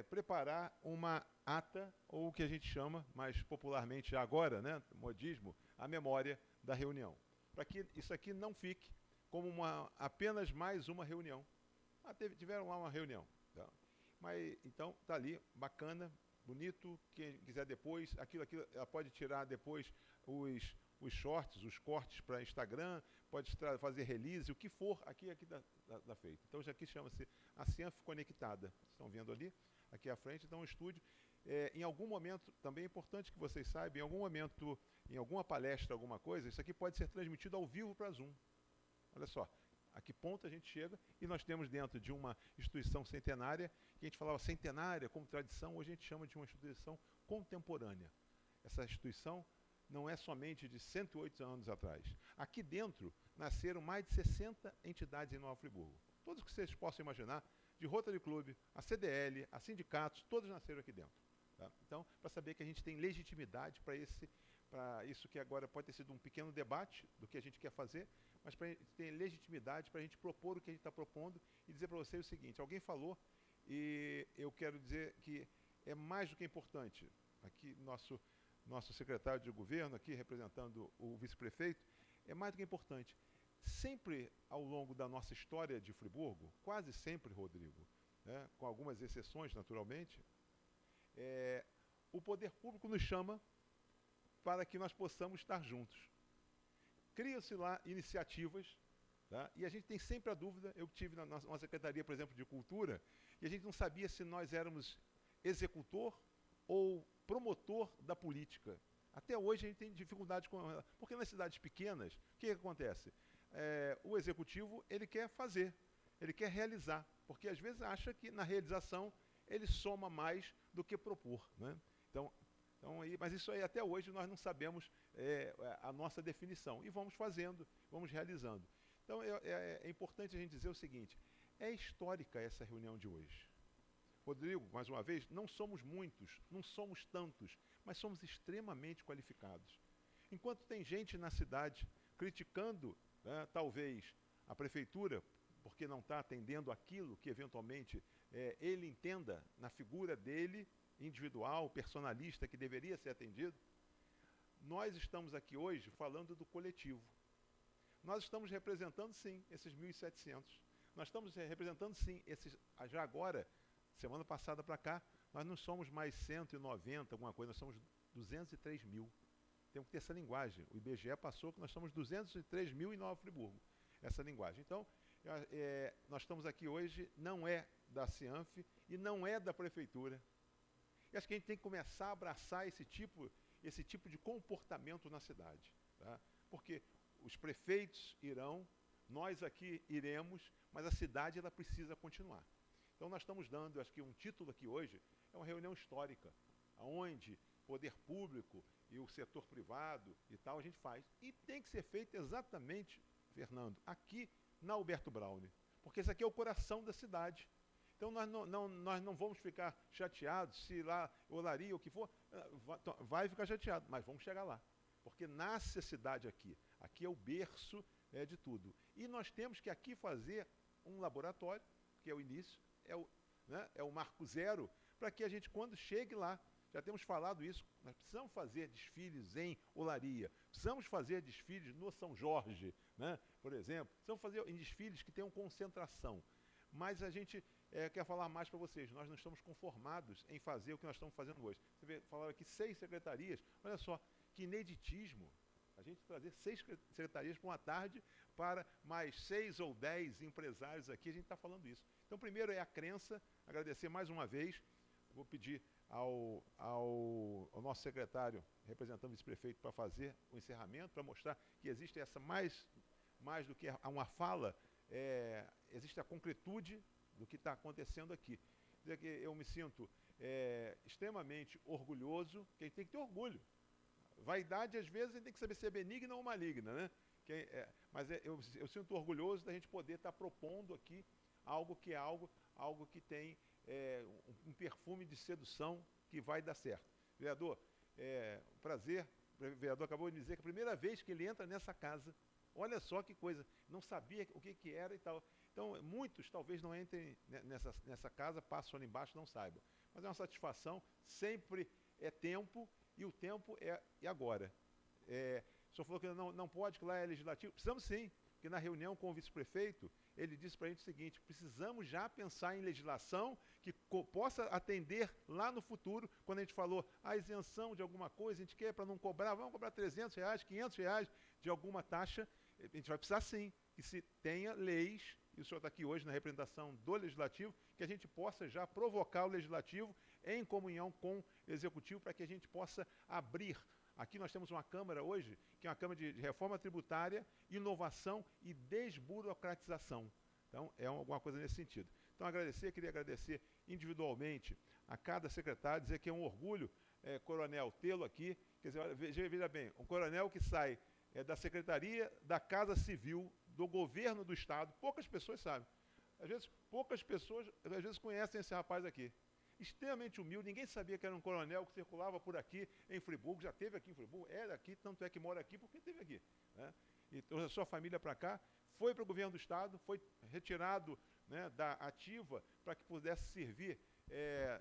preparar uma ata, ou o que a gente chama, mais popularmente agora, né, modismo, a memória da reunião. Para que isso aqui não fique como apenas mais uma reunião. Tiveram lá uma reunião. Tá? Mas, então, está ali, bacana, bonito. Quem quiser depois, aquilo ela pode tirar depois os shorts, os cortes para Instagram, pode fazer release, o que for, aqui da feita. Então, já aqui chama-se a Cianf Conectada. Vocês estão vendo ali, aqui à frente, então, um estúdio. Em algum momento, também é importante que vocês saibam, em algum momento, em alguma palestra, alguma coisa, isso aqui pode ser transmitido ao vivo para Zoom. Olha só. A que ponto a gente chega, e nós temos dentro de uma instituição centenária, que a gente falava centenária como tradição, hoje a gente chama de uma instituição contemporânea. Essa instituição não é somente de 108 anos atrás. Aqui dentro nasceram mais de 60 entidades em Nova Friburgo. Todos que vocês possam imaginar, de Rotary Club, a CDL, a sindicatos, todos nasceram aqui dentro. Tá? Então, para saber que a gente tem legitimidade para isso que agora pode ter sido um pequeno debate do que a gente quer fazer, mas para a gente ter legitimidade para a gente propor o que a gente está propondo e dizer para vocês o seguinte: alguém falou, e eu quero dizer que é mais do que importante. Aqui, nosso secretário de governo, aqui representando o vice-prefeito, é mais do que importante. Sempre ao longo da nossa história de Friburgo, quase sempre, Rodrigo, né, com algumas exceções, naturalmente, o poder público nos chama para que nós possamos estar juntos. Criam-se lá iniciativas, tá? E a gente tem sempre a dúvida. Eu tive na nossa secretaria, por exemplo, de cultura, e a gente não sabia se nós éramos executor ou promotor da política. Até hoje a gente tem dificuldade com ela. Porque nas cidades pequenas, o que acontece? O executivo ele quer fazer, ele quer realizar, porque às vezes acha que na realização ele soma mais do que propor. Né? Mas isso aí até hoje nós não sabemos a nossa definição. E vamos fazendo, vamos realizando. Então é importante a gente dizer o seguinte: é histórica essa reunião de hoje. Rodrigo, mais uma vez, não somos muitos, não somos tantos, mas somos extremamente qualificados. Enquanto tem gente na cidade criticando, né, talvez, a prefeitura, porque não está atendendo aquilo que eventualmente ele entenda na figura dele, individual, personalista, que deveria ser atendido, nós estamos aqui hoje falando do coletivo. Nós estamos representando, sim, esses 1.700. Nós estamos representando, sim, já agora, semana passada para cá, nós não somos mais 190, alguma coisa, nós somos 203 mil. Temos que ter essa linguagem. O IBGE passou que nós somos 203 mil em Nova Friburgo. Essa linguagem. Então, nós estamos aqui hoje, não é da Cianf e não é da Prefeitura. E acho que a gente tem que começar a abraçar esse tipo de comportamento na cidade. Tá? Porque os prefeitos irão, nós aqui iremos, mas a cidade ela precisa continuar. Então nós estamos dando, acho que um título aqui hoje, é uma reunião histórica, onde poder público e o setor privado e tal, a gente faz. E tem que ser feito exatamente, Fernando, aqui na Alberto Braune, porque esse aqui é o coração da cidade. Então nós não vamos ficar chateados se lá Olaria ou o que for, vai ficar chateado, mas vamos chegar lá. Porque nasce a cidade aqui. Aqui é o berço de tudo. E nós temos que aqui fazer um laboratório, que é o início, é o marco zero, para que a gente, quando chegue lá, já temos falado isso, nós precisamos fazer desfiles em Olaria, precisamos fazer desfiles no São Jorge, né, por exemplo, precisamos fazer em desfiles que tenham concentração. Mas a gente quer falar mais para vocês, nós não estamos conformados em fazer o que nós estamos fazendo hoje. Você vê, falaram aqui 6 secretarias, olha só, que ineditismo, a gente trazer 6 secretarias para uma tarde para mais 6 ou 10 empresários aqui, a gente está falando isso. Então, primeiro é a crença, agradecer mais uma vez, vou pedir ao nosso secretário, representando o vice-prefeito, para fazer o encerramento, para mostrar que existe essa mais do que uma fala, existe a concretude do que está acontecendo aqui. Dizer que eu me sinto extremamente orgulhoso, que a gente tem que ter orgulho. Vaidade, às vezes, a gente tem que saber se é benigna ou maligna, né? Mas eu sinto orgulhoso da gente poder estar propondo aqui algo que tem um perfume de sedução que vai dar certo. Vereador, prazer, o vereador acabou de dizer que a primeira vez que ele entra nessa casa, olha só que coisa, não sabia o que era e tal. Então, muitos talvez não entrem nessa casa, passam ali embaixo, não saibam. Mas é uma satisfação, sempre é tempo, e o tempo é agora. O senhor falou que não pode, que lá é legislativo. Precisamos sim, porque na reunião com o vice-prefeito, ele disse para a gente o seguinte, precisamos já pensar em legislação que possa atender lá no futuro, quando a gente falou a isenção de alguma coisa, a gente quer para não cobrar, vamos cobrar R$300, R$500 de alguma taxa, a gente vai precisar sim, que se tenha leis, e o senhor está aqui hoje na representação do Legislativo, que a gente possa já provocar o Legislativo em comunhão com o Executivo, para que a gente possa abrir. Aqui nós temos uma Câmara hoje, que é uma Câmara de Reforma Tributária, Inovação e Desburocratização. Então, é alguma coisa nesse sentido. Então, queria agradecer individualmente a cada secretário, dizer que é um orgulho, coronel, tê-lo aqui. Quer dizer, veja bem, um coronel que sai da Secretaria da Casa Civil, do Governo do Estado, poucas pessoas sabem. Às vezes, poucas pessoas, conhecem esse rapaz aqui. Extremamente humilde, ninguém sabia que era um coronel que circulava por aqui em Friburgo, já esteve aqui em Friburgo, era aqui, tanto é que mora aqui porque esteve aqui. Né? E trouxe a sua família para cá, foi para o governo do Estado, foi retirado, né, da ativa para que pudesse servir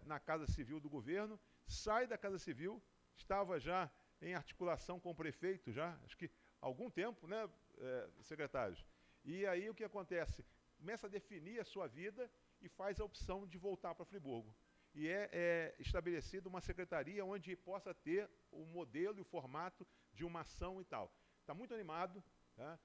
na Casa Civil do governo, sai da Casa Civil, estava já em articulação com o prefeito, já, acho que há algum tempo, né, secretários? E aí o que acontece? Começa a definir a sua vida e faz a opção de voltar para Friburgo. E é estabelecida uma secretaria onde possa ter o modelo e o formato de uma ação e tal. Está muito animado. Tá?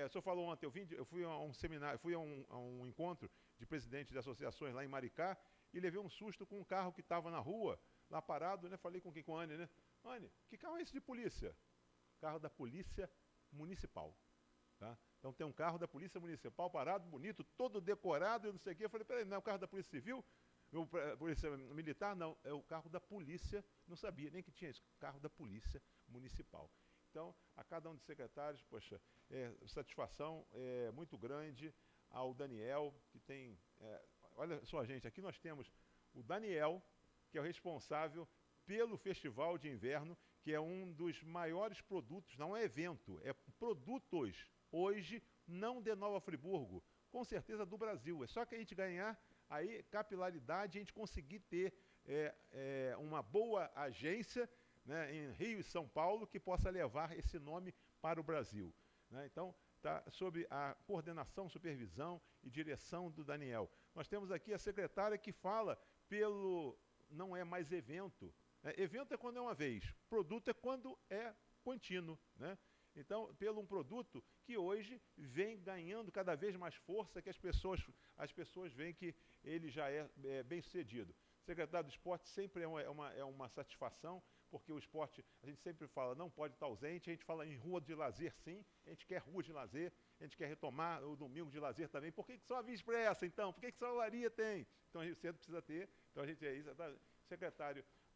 O senhor falou ontem, eu fui a um seminário, fui a um encontro de presidentes de associações lá em Maricá e levei um susto com um carro que estava na rua, lá parado, né? Falei com quem? Com a Anne, né? Anne, que carro é esse de polícia? Carro da Polícia Municipal. Tá? Então tem um carro da Polícia Municipal parado, bonito, todo decorado, e não sei o quê. Eu falei, peraí, não é o carro da Polícia Civil? Polícia Militar? Não, é o carro da Polícia, não sabia nem que tinha isso, carro da Polícia Municipal. Então, a cada um dos secretários, poxa, satisfação muito grande ao Daniel, que tem... olha só, gente, aqui nós temos o Daniel, que é o responsável pelo Festival de Inverno, que é um dos maiores produtos, não é evento, é produtos, hoje, não de Nova Friburgo, com certeza do Brasil. É só que a gente ganhar aí capilaridade, a gente conseguir ter uma boa agência, né, em Rio e São Paulo, que possa levar esse nome para o Brasil. Né? Então, está sob a coordenação, supervisão e direção do Daniel. Nós temos aqui a secretária que fala não é mais evento, Evento é quando é uma vez, produto é quando é contínuo, né? Então, pelo um produto que hoje vem ganhando cada vez mais força, que as pessoas veem que ele já é bem sucedido. Secretário do Esporte sempre é uma satisfação, porque o esporte, a gente sempre fala, não pode estar ausente, a gente fala em rua de lazer sim, a gente quer rua de lazer, a gente quer retomar o domingo de lazer também. Por que só a Via Expressa, então? Por que só a Olaria tem? Então, a gente sempre precisa ter. Então, a gente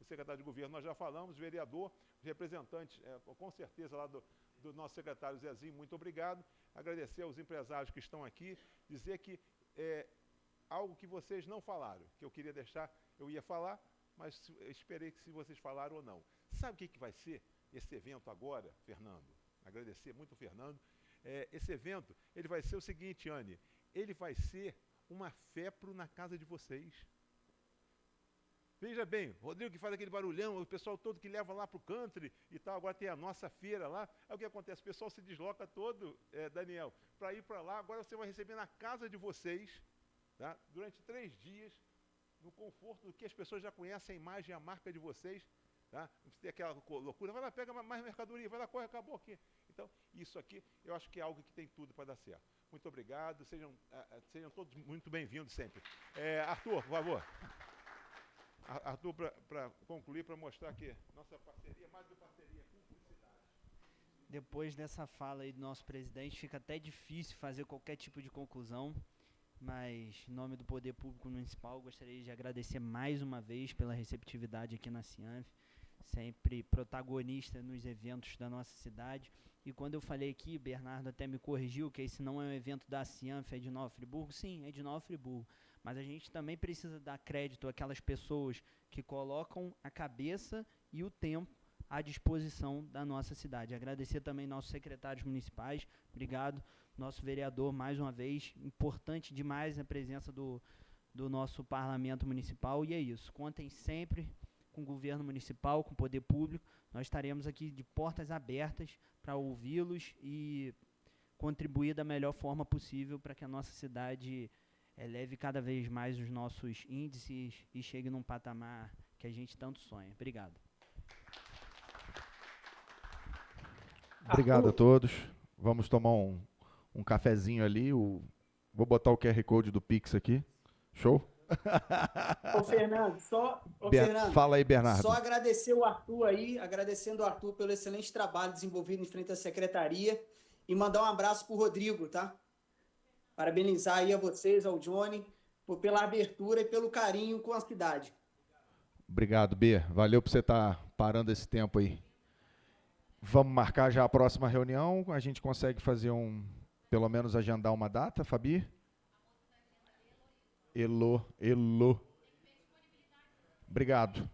o secretário de governo, nós já falamos, vereador, representante, com certeza lá do nosso secretário Zezinho, muito obrigado. Agradecer aos empresários que estão aqui, dizer que algo que vocês não falaram, que eu queria deixar, eu ia falar, mas esperei que se vocês falaram ou não. Sabe o que vai ser esse evento agora, Fernando? Agradecer muito o Fernando. Esse evento, ele vai ser o seguinte, Anne, ele vai ser uma FEPRO na casa de vocês. Veja bem, Rodrigo que faz aquele barulhão, o pessoal todo que leva lá para o country e tal, agora tem a nossa feira lá. Aí o que acontece? O pessoal se desloca todo, Daniel, para ir para lá. Agora você vai receber na casa de vocês, tá? Durante 3 dias, no conforto do que as pessoas já conhecem a imagem e a marca de vocês. Tá? Não precisa ter aquela loucura, vai lá, pega mais mercadoria, vai lá, corre, acabou aqui. Então, isso aqui, eu acho que é algo que tem tudo para dar certo. Muito obrigado, sejam todos muito bem-vindos sempre. Arthur, por favor. Arthur, para concluir, para mostrar que nossa parceria, mais do que parceria, cumplicidade. Depois dessa fala aí do nosso presidente, fica até difícil fazer qualquer tipo de conclusão, mas em nome do Poder Público Municipal, gostaria de agradecer mais uma vez pela receptividade aqui na Cianf, sempre protagonista nos eventos da nossa cidade. E quando eu falei aqui, Bernardo até me corrigiu, que esse não é um evento da Cianf, é de Nova Friburgo. Sim, é de Nova Friburgo. Mas a gente também precisa dar crédito àquelas pessoas que colocam a cabeça e o tempo à disposição da nossa cidade. Agradecer também nossos secretários municipais, obrigado. Nosso vereador, mais uma vez, importante demais a presença do nosso parlamento municipal. E é isso, contem sempre com o governo municipal, com o poder público. Nós estaremos aqui de portas abertas para ouvi-los e contribuir da melhor forma possível para que a nossa cidade eleve cada vez mais os nossos índices e chegue num patamar que a gente tanto sonha. Obrigado. Obrigado a todos. Vamos tomar um cafezinho ali. Vou botar o QR Code do Pix aqui. Show? Fernando, fala aí, Bernardo. Só agradecer o Arthur aí, agradecendo o Arthur pelo excelente trabalho desenvolvido em frente à secretaria e mandar um abraço para o Rodrigo, tá? Parabenizar aí a vocês, ao Johnny, pela abertura e pelo carinho com a cidade. Obrigado, B. Valeu por você estar parando esse tempo aí. Vamos marcar já a próxima reunião. A gente consegue fazer pelo menos agendar uma data, Fabi? Elô. Obrigado.